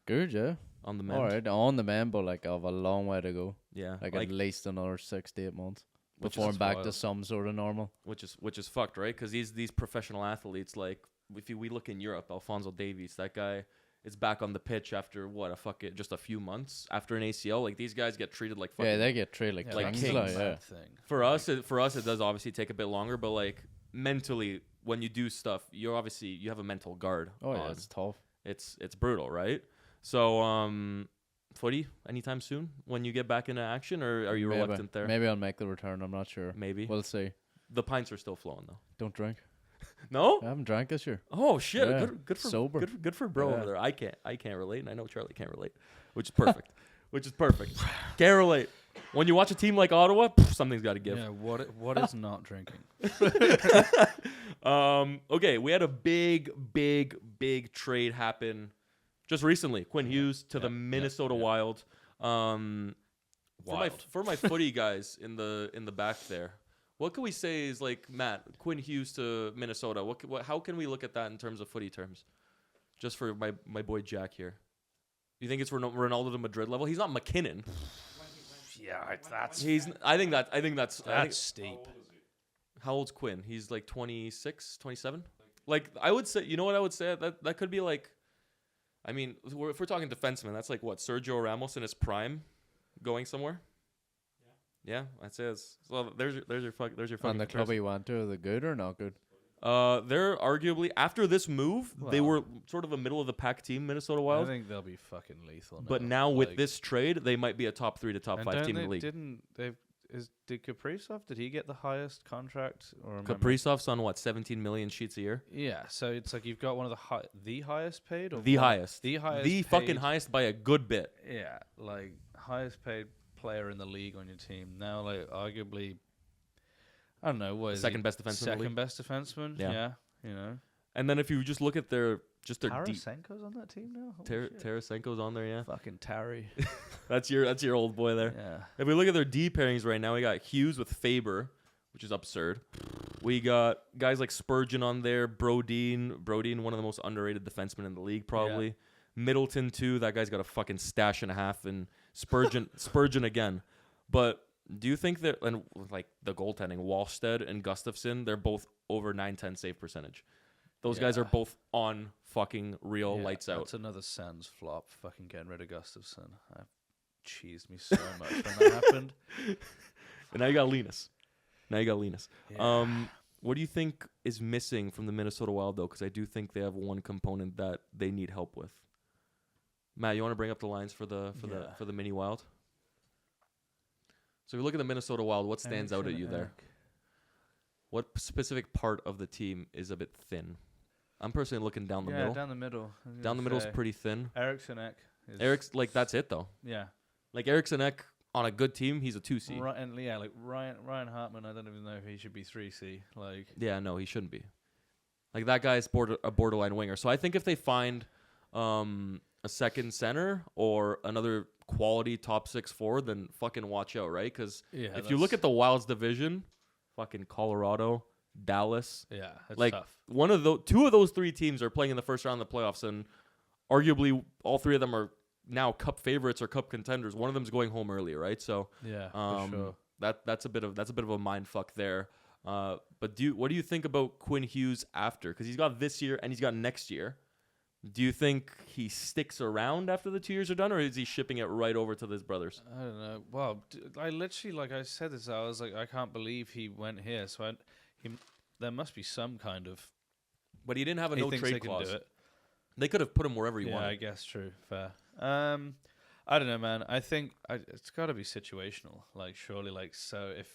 Good, yeah. On the mend? All right, on the mend, but like I have a long way to go. Yeah. Like at least another 6 to 8 months before I'm back to some sort of normal. Which is fucked, right? Because these professional athletes, like if we look in Europe, Alphonso Davies, that guy is back on the pitch after just a few months after an ACL. Like these guys get treated like fucking, they get treated like kings. Yeah. For us, it does obviously take a bit longer, but like mentally, when you do stuff, you have a mental guard. Oh yeah, it's tough. It's brutal, right? So footy anytime soon when you get back into action, or are you reluctant there? Maybe I'll make the return. I'm not sure. Maybe. We'll see. The pints are still flowing though. Don't drink. No? I haven't drank this year. Oh shit! Yeah, Good for sober. Good for bro Yeah. over there. I can't relate, and I know Charlie can't relate, which is perfect. Can't relate. When you watch a team like Ottawa, something's got to give. Yeah, what is not drinking? Okay, we had a big trade happen just recently. Quinn Hughes to the Minnesota Wild. For my footy guys in the back there, what can we say is like, Matt, Quinn Hughes to Minnesota? How can we look at that in terms of footy terms? Just for my boy Jack here. You think it's Ronaldo to Madrid level? He's not McKinnon. Yeah, that's I think that's steep. How old's Quinn? He's like 26, 27? Like, I would say, you know what I would say? That could be like, I mean, if we're talking defenseman, that's like what, Sergio Ramos in his prime going somewhere? Yeah, I'd say it's, so there's your fucking And the club he went to, are they good or not good? They're arguably, after this move, they were sort of a middle of the pack team, Minnesota Wild. I think they'll be fucking lethal. But now with this trade, they might be a top 3 to top 5 team in the league. Did Kaprizov, did he get the highest contract? Or Kaprizov's on what, 17 million sheets a year? Yeah, so it's like you've got one of the highest paid, or The highest, the fucking highest by a good bit. Yeah, like highest paid player in the league on your team now. Like arguably, I don't know, what is second best defenseman in the league. Second best defenseman. Yeah, you know. And then if you just look at their deep, Tarasenko's on that team now. Tarasenko's on there, yeah. Fucking Tarry. That's your old boy there. Yeah. If we look at their D pairings right now, we got Hughes with Faber, which is absurd. We got guys like Spurgeon on there, Brodin, one of the most underrated defensemen in the league, probably. Yeah. Middleton too. That guy's got a fucking stash and a half, and Spurgeon again. But do you think that, and like the goaltending, Wallstead and Gustafsson, they're both over 910 save percentage. Those guys are both on fucking real lights out. That's another Sens flop. Fucking getting rid of Gustafsson. That cheesed me so much when that happened. And now you got Linus. Yeah. What do you think is missing from the Minnesota Wild though? Because I do think they have one component that they need help with. Matt, you want to bring up the lines for the mini Wild? So if you look at the Minnesota Wild, what stands out at you there? What specific part of the team is a bit thin? I'm personally looking down the middle. Yeah, down the middle. Down the middle is pretty thin. Eriksson Ek. Eric's like, that's it though. Yeah. Like Eriksson Ek on a good team, he's a 2C. Like Ryan Hartman, I don't even know if he should be 3C. Like. Yeah, no, he shouldn't be. Like that guy's a borderline winger. So I think if they find a second center or another quality top 6 forward, then fucking watch out, right? Because if you look at the Wild's division, fucking Colorado, Dallas. Yeah, that's like tough. Two of those 3 teams are playing in the first round of the playoffs, and arguably all 3 of them are now cup favorites or cup contenders. One of them's going home early, right? So yeah, for sure. That's a bit of a mind fuck there. But what do you think about Quinn Hughes after? Because he's got this year and he's got next year. Do you think he sticks around after the 2 years are done, or is he shipping it right over to his brothers? I don't know. Well, I literally, like I said this, I was like, I can't believe he went here. So there must be some kind of. But he didn't have a no trade clause. Do it. They could have put him wherever he wanted. Yeah, I guess true. Fair. I don't know, man. I think it's got to be situational. Like, surely, like, so if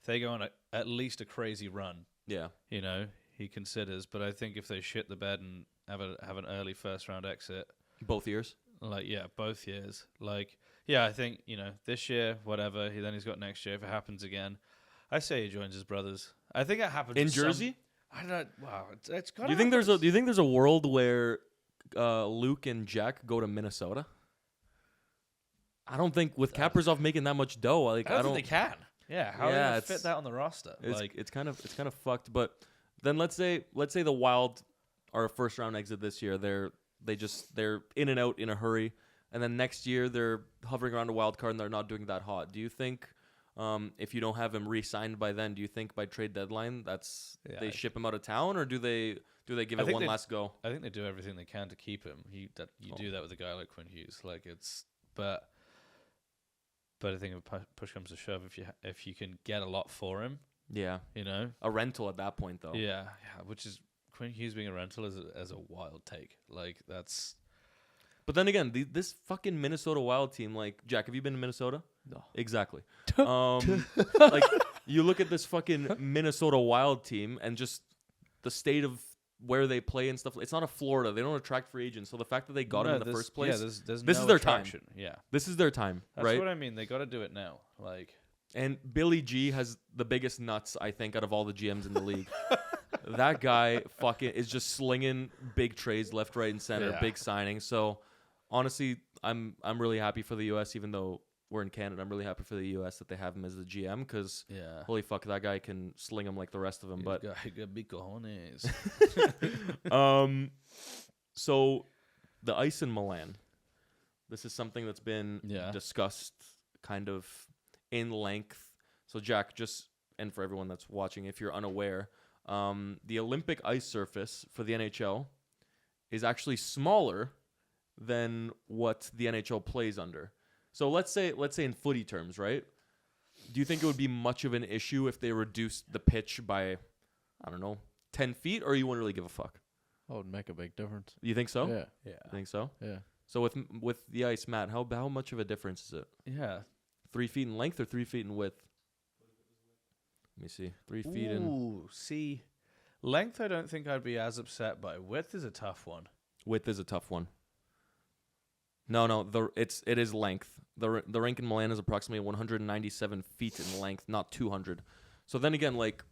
they go on at least a crazy run, yeah, you know, he considers. But I think if they shit the bed and have an early first round exit, both years, like both years, like I think this year, whatever. He's got next year. If it happens again, I say he joins his brothers. I think that happens in Jersey. I don't know. Wow, it's got. Do you think there's a world where Luke and Jack go to Minnesota? I don't think with Kaprizov making that much dough, like I don't think they can. Yeah, how are they gonna fit that on the roster? It's kind of fucked. But then let's say the Wild are a first round exit this year. They're in and out in a hurry, and then next year they're hovering around a wild card and they're not doing that hot. Do you think if you don't have him re-signed by then, do you think by trade deadline they ship him out of town, or do they give it one last go? I think they do everything they can to keep him. You do that with a guy like Quinn Hughes. Like but I think if push comes to shove, if you can get a lot for him, yeah, a rental at that point though. Yeah, which is Quinn Hughes being a rental as a wild take. Like that's But then again, this fucking Minnesota Wild team, like, Jack, have you been to Minnesota? No. Exactly. Like, you look at this fucking Minnesota Wild team and just the state of where they play and stuff. It's not a Florida. They don't attract free agents. So the fact that they got him in the first place, there's this no is their attraction. time. Yeah, This is their time, that's right? what I mean. They got to do it now. Like, And Billy G has the biggest nuts, I think, out of all the GMs in the league. That guy fucking is just slinging big trades left, right, and center, Yeah. big signings. So honestly, I'm really happy for the U.S. Even though we're in Canada, I'm really happy for the U.S. that they have him as the GM because yeah, holy fuck, that guy can sling them like the rest of them. But got big cojones. so the ice in Milan, this is something that's been Yeah. discussed kind of in length. So Jack, just and for everyone that's watching, if you're unaware, the Olympic ice surface for the NHL is actually smaller than what the NHL plays under. So let's say in footy terms, right? Do you think it would be much of an issue if they reduced the pitch by, I don't know, 10 feet, or you wouldn't really give a fuck? That would make a big difference. You think so? Yeah. Yeah, I think so. Yeah. So with the ice, Matt, how much of a difference is it? yeah. 3 feet in length or 3 feet in width? Let me see. 3 feet in Ooh, see, length. I don't think I'd be as upset by. Width is a tough one. width is a tough one. No, it is length. The rink in Milan is approximately 197 feet in length, not 200. So then again, like,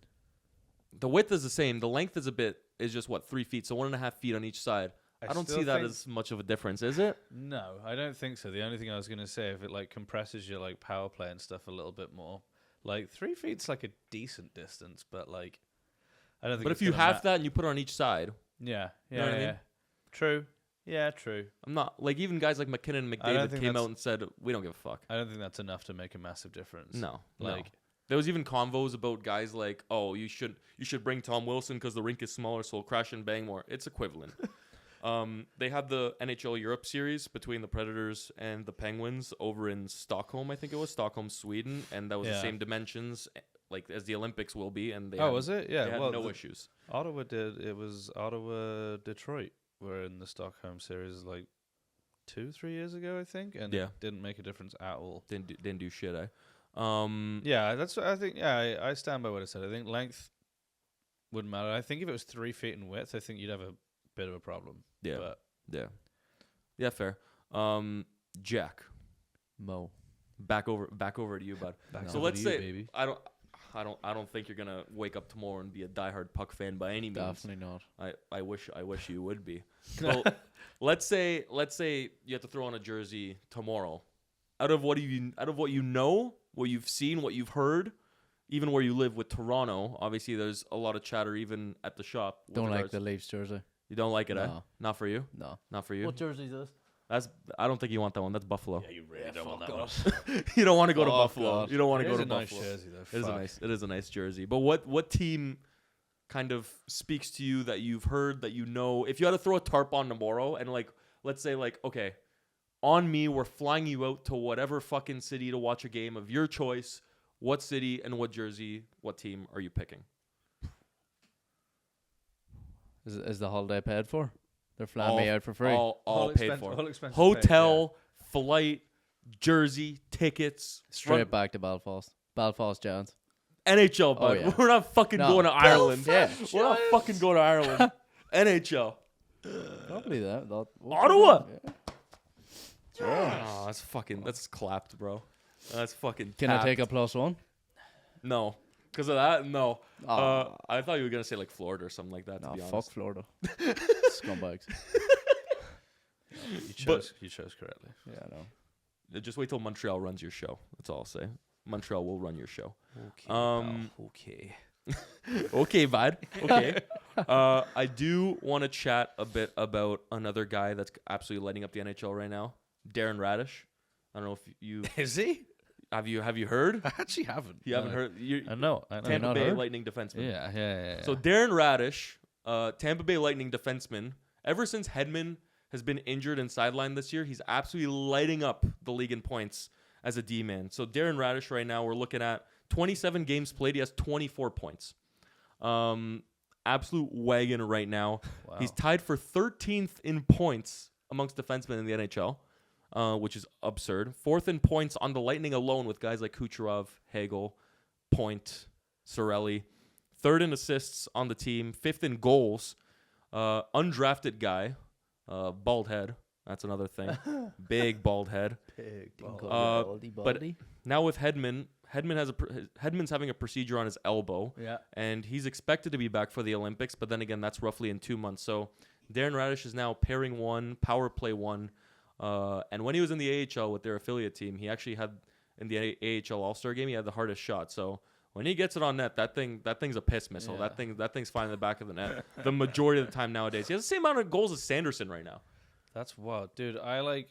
the width is the same. The length is just what, 3 feet? So 1.5 feet on each side. I don't see that as much of a difference, is it? No, I don't think so. The only thing I was gonna say, if it like compresses your like power play and stuff a little bit more, like 3 feet's like a decent distance, but like I don't think. But it's if you gonna have that and you put it on each side, yeah, You know what I mean? True. Yeah, true. I'm not like even guys like McKinnon and I don't McDavid think came that's- out and said we don't give a fuck. I don't think that's enough to make a massive difference. No, Like, there was even convos about guys like, oh, you should bring Tom Wilson because the rink is smaller, so he'll crash and bang more. It's equivalent. They had the NHL Europe series between the Predators and the Penguins over in Stockholm, I think it was Stockholm, Sweden, and that was the Yeah. same dimensions like as the Olympics will be, and they oh, had, was it? Yeah. they had Well, no issues. Ottawa did. It was Ottawa, Detroit were in the Stockholm series like 2-3 years ago, I think, and Yeah. it didn't make a difference at all. Didn't do shit. Yeah, that's what I think. Yeah, I stand by what I said. I think length wouldn't matter. I think if it was 3 feet in width, I think you'd have a bit of a problem. Yeah. But Yeah, fair. Jack, Mo. back over to you, bud. back So over let's to you, say baby. I don't think you're gonna wake up tomorrow and be a diehard Puck fan by any means. Definitely not. I wish you would be. Well, let's say you have to throw on a jersey tomorrow. Out of what you know, what you've seen, what you've heard, even where you live with Toronto, obviously there's a lot of chatter even at the shop. with Don't like regards- the Leafs jersey. You don't like it, eh? No. Not for you. No. Not for you. What jersey is this? I don't think you want that one. That's Buffalo. You really don't want that one. You don't want to go to Oh, Buffalo. God. You don't want It to go is to a nice Buffalo. jersey, though. It is a nice jersey. But what team kind of speaks to you that you've heard, that you know? If you had to throw a tarp on tomorrow and like let's say like, okay, on me, we're flying you out to whatever fucking city to watch a game of your choice. What city and what jersey, what team are you picking? Is the holiday paid for? They're flying me out for free. All paid for. All expenses paid, Hotel, flight, jersey, tickets. Straight back to Belfast. Belfast Giants. NHL, bud. yeah. We're not fucking No. going to Ireland. Yeah. We're not fucking going to Ireland. NHL. Probably that. Ottawa. Yeah. Oh, that's clapped, bro. That's fucking Can tapped. I take a +1? No. Because of that? No. Oh. I thought you were going to say like Florida or something like that, to No, be fuck honest. Florida. Scumbags. You chose correctly. Yeah, I know. Just wait till Montreal runs your show. That's all I'll say. Montreal will run your show. Okay. Okay. Okay, bud. Okay. I do want to chat a bit about another guy that's absolutely lighting up the NHL right now, Darren Radish. I don't know if you Is he? have you heard. I actually haven't. You haven't heard. You I know. Tampa not Bay heard? Lightning defenseman. Yeah. So Darren Radish, Tampa Bay Lightning defenseman. Ever since Hedman has been injured and sidelined this year, he's absolutely lighting up the league in points as a D-man. So Darren Radish right now, we're looking at 27 games played. He has 24 points. Absolute wagon right now. Wow. He's tied for 13th in points amongst defensemen in the NHL, which is absurd. 4th in points on the Lightning alone with guys like Kucherov, Hagel, Point, Cirelli. 3rd in assists on the team. 5th in goals. Undrafted guy, bald head. That's another thing. Big bald head. Big But now with Hedman Hedman's having a procedure on his elbow. Yeah. And he's expected to be back for the Olympics, but then again, that's roughly in 2 months. So Darren Radish is now pairing 1, power play 1. And when he was in the AHL with their affiliate team, he actually had in the AHL All-Star game, he had the hardest shot. So when he gets it on net, that thing's a piss missile. Yeah. That thing's fine in the back of the net. The majority of the time nowadays, he has the same amount of goals as Sanderson right now. That's wild, dude. I like.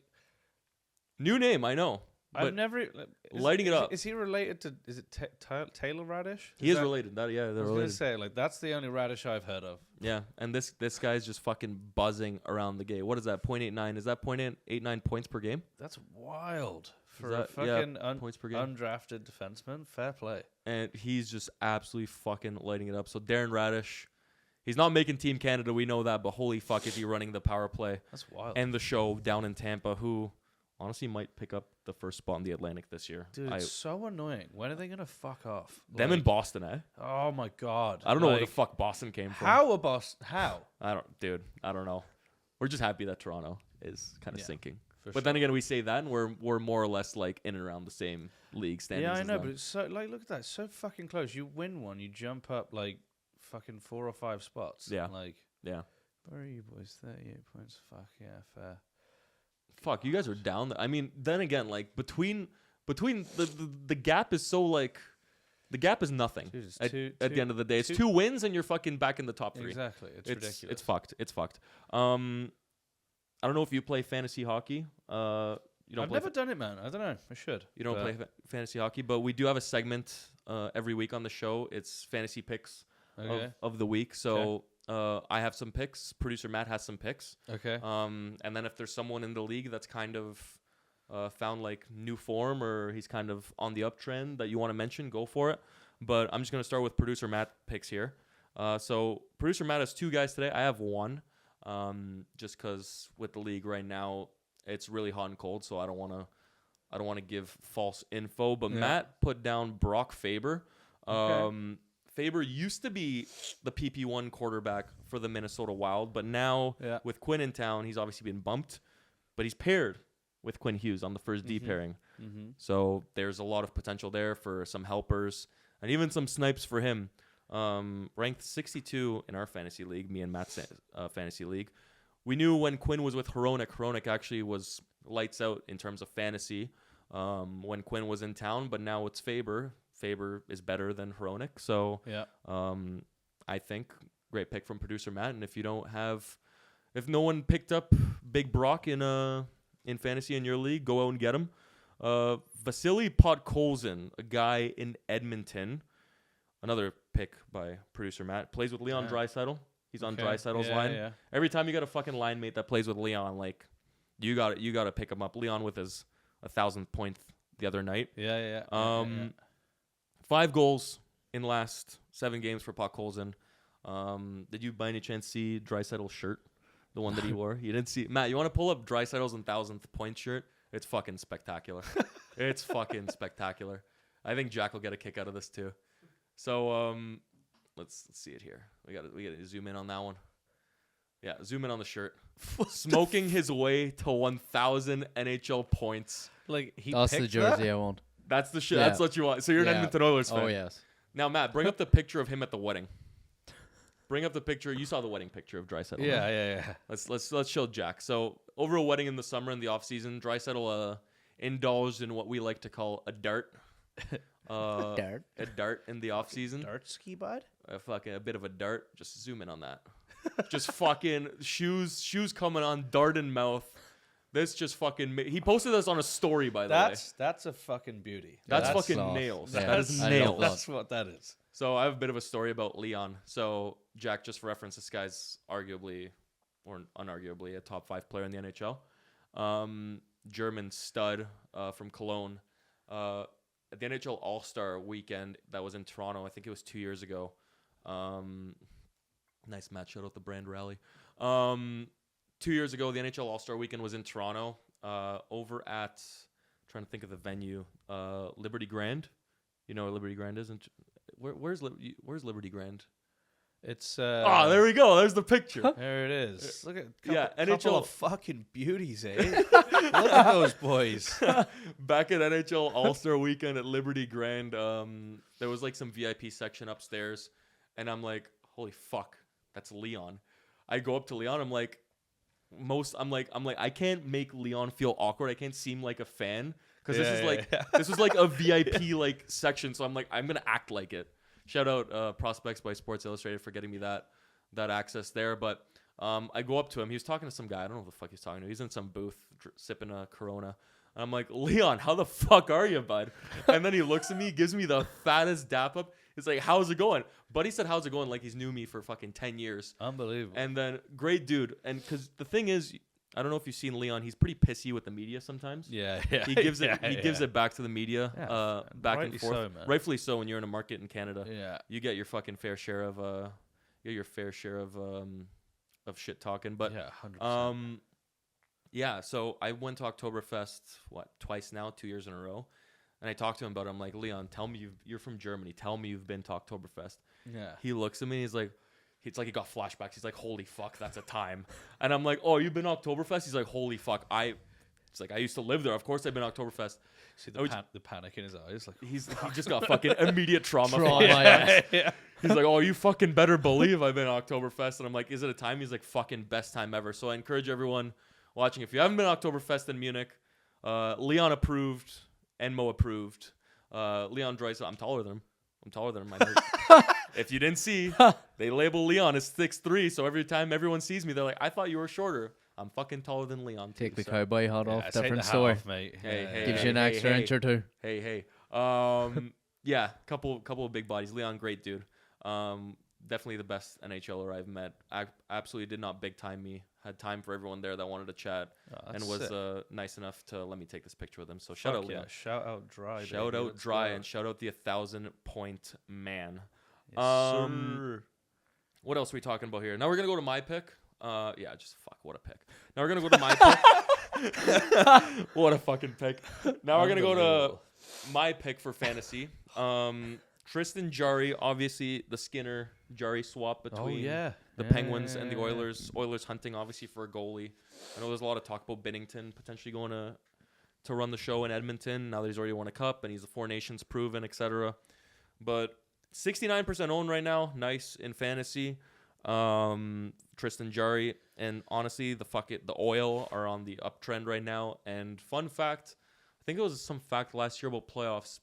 New name, I know. I've never lighting it up. Is he related to? Is it Taylor Radish? He is related. Yeah, they're I was related. gonna say like that's the only Radish I've heard of. Yeah, and this guy's just fucking buzzing around the game. What is that? 0.89? Is that 0.89 points per game? That's wild for Is a that- fucking points per game. undrafted defenseman. Fair play. And he's just absolutely fucking lighting it up. So Darren Radish, he's not making Team Canada, we know that, but holy fuck is he running the power play That's wild. and the show down in Tampa, who honestly might pick up the first spot in the Atlantic this year. Dude, it's so annoying. When are they gonna fuck off? Them in Boston, eh? Oh my god. I don't know where the Like, fuck Boston came from. How a Boston? How? I don't know. We're just happy that Toronto is kind of Yeah, sinking. for But then again, we say that, and we're more or less like in and around the same league standings. Yeah, I as know, them. but it's so like look at that, it's so fucking close. You win one, you jump up like fucking 4 or 5 spots. Yeah. Like Yeah. where are you boys? 38 points. Fuck yeah, fair. Fuck, you guys are down. I mean, then again, like between the gap is so like the gap is nothing Dude, it's at two- the end of the day. It's two- 2 wins and you're fucking back in the top 3. Exactly. It's ridiculous. It's fucked. It's fucked. I don't know if you play fantasy hockey. You don't I've play never done it, man. I don't know. I should. you don't but- play fantasy hockey, but we do have a segment every week on the show. It's fantasy picks Okay. of the week. So I have some picks. Producer Matt has some picks. Okay. And then if there's someone in the league that's kind of found like new form or he's kind of on the uptrend that you want to mention, go for it. But I'm just going to start with Producer Matt picks here. So Producer Matt has 2 guys today. I have 1 just because with the league right now, it's really hot and cold. So I don't want to give false info. But Yeah. Matt put down Brock Faber. Okay. Faber used to be the PP1 quarterback for the Minnesota Wild, but now Yeah. with Quinn in town, he's obviously been bumped, but he's paired with Quinn Hughes on the first D pairing. Mm-hmm. So there's a lot of potential there for some helpers and even some snipes for him. Ranked 62 in our fantasy league, me and Matt's fantasy league. We knew when Quinn was with Hronek actually was lights out in terms of fantasy when Quinn was in town, but now it's Faber. Faber is better than Hronek, so Yeah. I think great pick from Producer Matt. And if no one picked up Big Brock in fantasy in your league, go out and get him. Vasily Podkolzin, a guy in Edmonton, another pick by Producer Matt, plays with Leon Yeah. DRAISAITL. He's on Okay. DRAISAITL's Yeah, line. yeah. Every time you got a fucking line mate that plays with Leon, like you got to pick him up. Leon with his 1,000th point the other night. Yeah. 5 goals in the last 7 games for Podkolzin. Did you by any chance see DRAISAITL's shirt? The one that he wore? You didn't see Matt, you want to pull up DRAISAITL's 1,000th point shirt? It's fucking spectacular. It's fucking spectacular. I think Jack will get a kick out of this too. So let's see it here. We got to zoom in on that one. Yeah, zoom in on the shirt. Smoking his way to 1,000 NHL points. Like he That's the picked jersey that? I want. That's the shit. Yeah. That's what you want. So you're an Yeah. Edmonton Oilers fan. Oh yes. Now, Matt, bring up the picture of him at the wedding. Bring up the picture. You saw the wedding picture of DRAISAITL. Yeah. Let's show Jack. So over a wedding in the summer in the off season, DRAISAITL indulged in what we like to call a dart. Dart. A dart in the off season. Dart ski bud? A bit of a dart. Just zoom in on that. Just fucking shoes coming on, dart in mouth. This just fucking. He posted this on a story, by the way. That's a fucking beauty. That's that's fucking sauce. nails. Yeah. That is I love nails. that. That's what that is. So I have a bit of a story about Leon. So Jack, just for reference, this guy's arguably or unarguably a top 5 player in the NHL. German stud from Cologne. At the NHL All-Star weekend that was in Toronto, I think it was 2 years ago. Nice match. Shout out the Brand Rally. 2 years ago, the NHL All-Star Weekend was in Toronto, over at, trying to think of the venue, Liberty Grand. You know where Liberty Grand is? Where's Liberty Grand? It's there we go. There's the picture. there it is. Look at NHL couple of fucking beauties, eh? Look at those boys. Back at NHL All-Star Weekend at Liberty Grand, there was like some VIP section upstairs, and I'm like, holy fuck, that's Leon. I go up to Leon. I'm like, I can't make Leon feel awkward. I can't seem like a fan because this was like a VIP like section. So I'm like, I'm gonna act like it. Shout out Prospects by Sports Illustrated for getting me that access there. But I go up to him. He was talking to some guy. I don't know who the fuck he's talking to. He's in some booth sipping a Corona. And I'm like, Leon, how the fuck are you, bud? And then he looks at me, gives me the fattest dap up. He's like, how's it going? Buddy said, how's it going? Like he's knew me for fucking 10 years. Unbelievable. And then, great dude. And because the thing is, I don't know if you've seen Leon. He's pretty pissy with the media sometimes. Yeah. He gives it back to the media, back and forth. So, man. Rightfully so. When you're in a market in Canada, Yeah. you get your fucking fair share of shit talking. But yeah, 100%. yeah. So I went to Oktoberfest twice now, 2 years in a row, and I talked to him about it. I'm like, Leon, tell me you're from Germany. Tell me you've been to Oktoberfest. Yeah. He looks at me. He's like. It's like he got flashbacks. He's like, holy fuck, that's a time. And I'm like, oh, you've been to Oktoberfest? He's like, holy fuck. It's like, I used to live there. Of course I've been to Oktoberfest. See the panic in his eyes. Like he just got fucking immediate trauma. Yeah. He's like, oh, you fucking better believe I've been to Oktoberfest. And I'm like, is it a time? He's like, fucking best time ever. So I encourage everyone watching, if you haven't been to Oktoberfest in Munich, Leon approved, Mo approved. Leon DRAISAITL, I'm taller than him. If you didn't see, they label Leon as 6'3", so every time everyone sees me, they're like, I thought you were shorter. I'm fucking taller than Leon. Take the cowboy hat off, different hat story. off, mate. Hey, Gives you an extra inch or two. Hey. Yeah, couple of big bodies. Leon, great dude. Definitely the best NHLer I've met. Absolutely did not big time me. Had time for everyone there that wanted to chat, and was nice enough to let me take this picture with him. So shout out Leon. Shout out Dry. Shout baby. out Dry, and shout out the 1,000-point man. Yes, sir. What else are we talking about here? Now we're gonna go to my pick. What a pick. Now we're gonna go to my pick. What a fucking pick. Now we're gonna go to my pick for fantasy. Tristan Jarry, obviously the Skinner Jarry swap between the Penguins and the Oilers. Oilers hunting obviously for a goalie. I know there's a lot of talk about Binnington potentially going to run the show in Edmonton. Now that he's already won a cup and he's the Four Nations proven, etc. But 69% owned right now. Nice in fantasy. Tristan Jarry, and honestly, the Oil are on the uptrend right now. And fun fact, I think it was some fact last year about playoffs.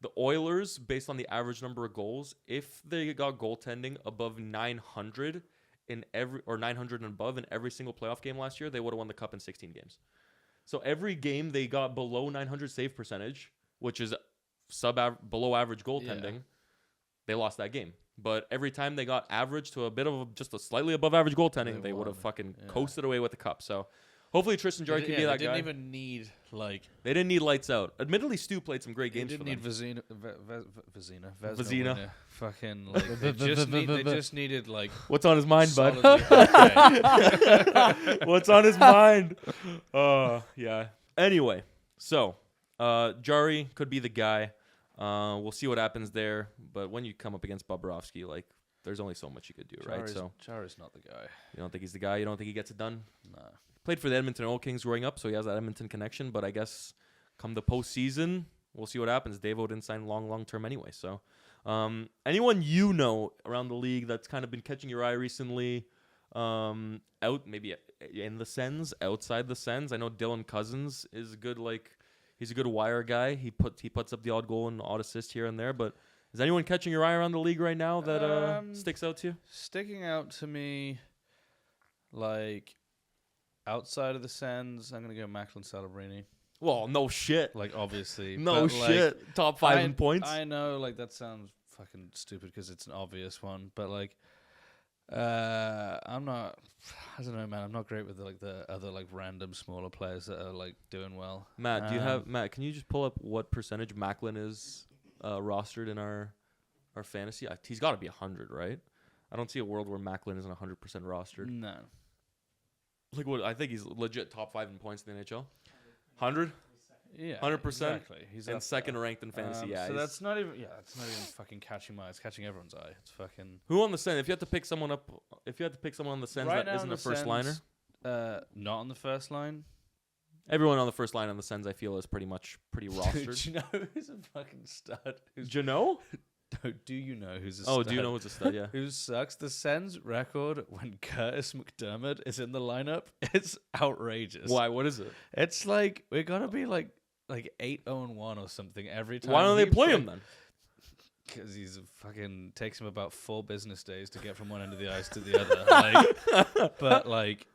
The Oilers, based on the average number of goals, if they got goaltending above 900 in 900 and above in every single playoff game last year, they would have won the cup in 16 games. So every game they got below 900 save percentage, which is below average goaltending, they lost that game. But every time they got average to just a slightly above average goaltending, they would have fucking coasted away with the cup. So hopefully Tristan Jarry can be that guy. They didn't even need They didn't need lights out. Admittedly, Stu played some great games. They didn't for need them. Vezina. Fucking they just needed like. What's on his mind, bud? Okay. What's on his mind? Yeah. Anyway, so Jarry could be the guy. We'll see what happens there. But when you come up against Bobrovsky, like, there's only so much you could do, right? So Jarry's not the guy. You don't think he's the guy? You don't think he gets it done? No. Played for the Edmonton Oil Kings growing up, so he has that Edmonton connection. But I guess come the postseason, we'll see what happens. Davo didn't sign long term anyway. So anyone you know around the league that's kind of been catching your eye recently, maybe in the Sens, outside the Sens. I know Dylan Cousins is good. He's a good wire guy. He puts up the odd goal and odd assist here and there. But is anyone catching your eye around the league right now that sticks out to you? Sticking out to me, like outside of the Sens, I'm gonna go Macklin Celebrini. Well, no shit. Like obviously, no shit. Like, top 5 in points. I know, like that sounds fucking stupid because it's an obvious one, but like, I'm not. I don't know, man. I'm not great with the other like random smaller players that are like doing well. Matt, Matt? Can you just pull up what percentage Macklin is rostered in our fantasy? He's got to be 100, right? I don't see a world where Macklin isn't 100% rostered. No. like what? I think he's legit top 5 in points in the NHL. 100. Yeah, 100%. Exactly. He's And up second there. ranked in fantasy. So It's that's not even. Yeah, it's not even fucking catching my eye. It's catching everyone's eye. It's fucking. who on the Sens? If you had to pick someone up, if you had to pick someone on the Sens Right that now isn't on a the first liner, Sens, not on the first line. everyone on the first line on the Sens, I feel, is pretty rostered. Do you know who's a fucking stud? Jano? Do you know who's a Oh, stud? do you know who's a stud? Yeah. Who sucks? The Sens record when Curtis McDermott is in the lineup, it's outrageous. Why? What is it? It's like we're gonna be like 8-0-1 or something every time. Why don't they play him then? Because he's fucking takes him about 4 business days to get from one end of the ice to the other. But like,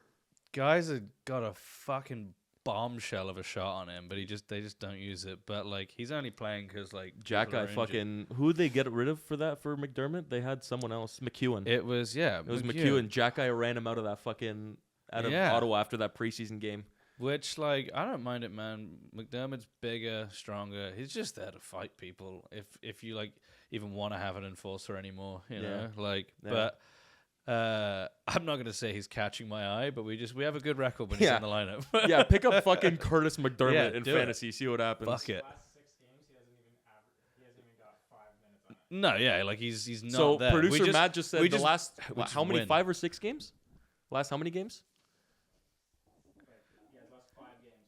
guys have got a fucking bombshell of a shot on him, but they just don't use it. But like, he's only playing because like Jack, I fucking who'd they get rid of for McDermott? They had someone else, McEwen. It was McEwen. Jack, I ran him out of Ottawa after that preseason game. Which, like, I don't mind it, man. McDermott's bigger, stronger. He's just there to fight people. If you like even want to have an enforcer anymore, you know, like. Yeah. But I'm not gonna say he's catching my eye, but we have a good record when he's in the lineup. Yeah, pick up fucking Curtis McDermott in fantasy. See what happens. Fuck it. Last 6 games, he hasn't even got 5 minutes on it. No, yeah, like he's not so there. Producer Matt just said how many win. 5 or 6 games? Last how many games?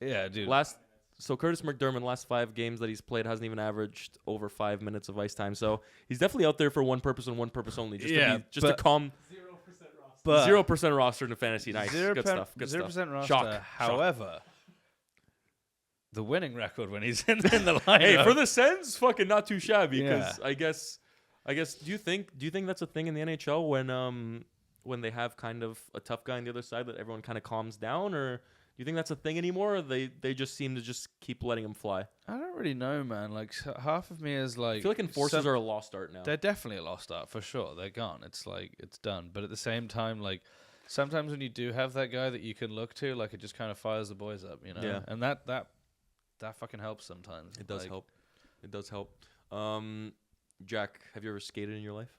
Yeah, dude. So Curtis McDermott, last 5 games that he's played, hasn't even averaged over 5 minutes of ice time. So he's definitely out there for one purpose and one purpose only. To calm. 0% rostered in fantasy. Nice. Good stuff. 0% roster. Shock. However, the winning record when he's in the lineup. Hey, for the Sens, fucking not too shabby. Because Yeah. I guess. Do you think that's a thing in the NHL when they have kind of a tough guy on the other side that everyone kind of calms down, or do you think that's a thing anymore? Or they just seem to just keep letting him fly? I don't really know, man. Like half of me is like, I feel like enforcers are a lost art now. They're definitely a lost art for sure. They're gone. It's like it's done. But at the same time, like sometimes when you do have that guy that you can look to, like it just kind of fires the boys up, you know. Yeah. And that fucking helps sometimes. It does help. It does help. Jack, have you ever skated in your life?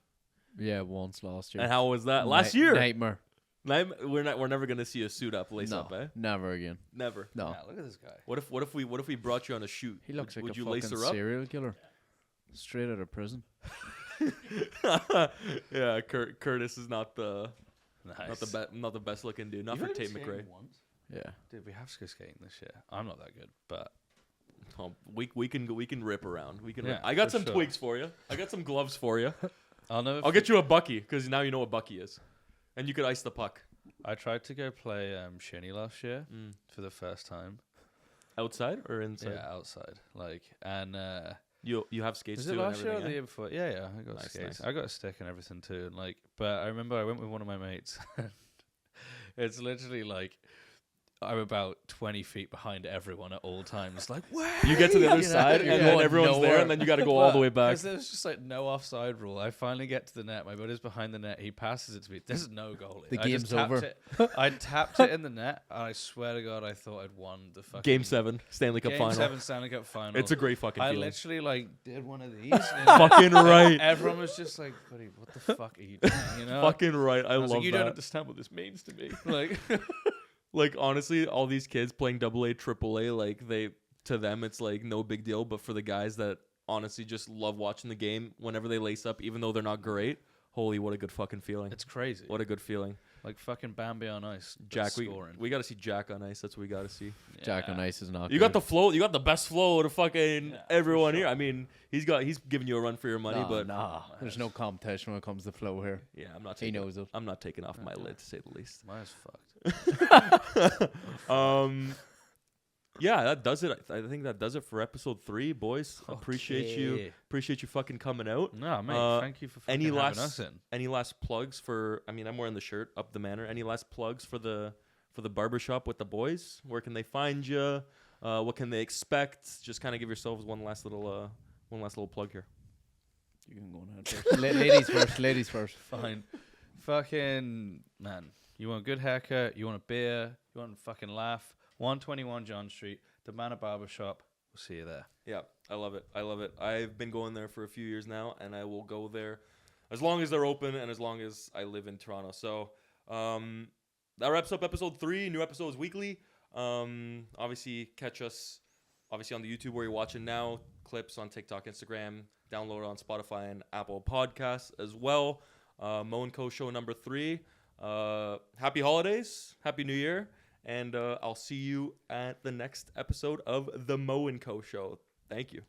Yeah, once last year. And how was that? Last year? Nightmare. We're never gonna see you suit up, lace up, eh? Never again. Never. No. Yeah, look at this guy. What if we brought you on a shoot? He looks would like you a lace fucking her up? serial killer. Straight out of prison. Yeah, Curtis is not the Nice. not the best looking dude. Not You've for only Tate been McRae. skating once? Yeah. Dude, we have to go skating this year. I'm not that good, but We can rip around. We can. Yeah, Rip. I got for some sure. twigs for you. I got some gloves for you. I'll get you a bucky because now you know what bucky is, and you could ice the puck I tried to go play shinny last year for the first time. outside or inside. Yeah, outside. Like, and You have skates was too. it and last year or everything, the eh? year before? Yeah, I got Nice, skates. nice. I got a stick and everything too. And like, but I remember I went with one of my mates. It's literally like I'm about 20 feet behind everyone at all times. Like, where? You get to the other You know, side, you're and then going everyone's there, nowhere. and then you got to go all the way back. Because there's just like no offside rule. I finally get to the net. My buddy's behind the net. He passes it to me. There's no goalie. The I just game's tapped over. it. I tapped it in the net, and I swear to God, I thought I'd won the fucking Game 7 Stanley Cup Game final. 7 Stanley Cup final. It's a great fucking I feeling. literally like did one of these. Fucking right. Everyone was just like, "Buddy, what the fuck are you doing?" You know, Fucking right. I was love like, you that. don't understand what this means to me. Like, Like honestly, all these kids playing AA, AAA, like to them it's like no big deal. But for the guys that honestly just love watching the game, whenever they lace up, even though they're not great, holy, what a good fucking feeling. it's crazy. What a good feeling. Like fucking Bambi on ice. but Jack, scoring. we got to see Jack on ice. That's what we got to see. Jack Yeah. on ice is not You good. got the flow. You got the best flow to fucking Yeah, everyone for here. sure. I mean, he's giving you a run for your money, but There's no competition when it comes to flow here. yeah, I'm not. He Taking, knows it. I'm not taking off my lid to say the least. Mine's fucked. Yeah, that does it. I think that does it for episode 3, boys. Appreciate you fucking coming out. No, mate. Thank you for fucking Any having last us in. any last plugs for? I mean, I'm wearing the shirt up the manor. Any last plugs for the barbershop with the boys? Where can they find you? What can they expect? Just kind of give yourselves one last little plug here. You can go on ahead first. Ladies first. Ladies first. Fine. Fucking man. You want a good haircut? You want a beer? You want to fucking laugh? 121 John Street, the Manor Barbershop. We'll see you there. Yeah, I love it. I've been going there for a few years now, and I will go there as long as they're open and as long as I live in Toronto. So, that wraps up episode 3. New episodes weekly. Obviously, catch us on the YouTube where you're watching now. Clips on TikTok, Instagram. Download on Spotify and Apple Podcasts as well. Mo&Co Show number 3. Happy holidays. Happy New Year. And I'll see you at the next episode of the Mo&Co Show. Thank you.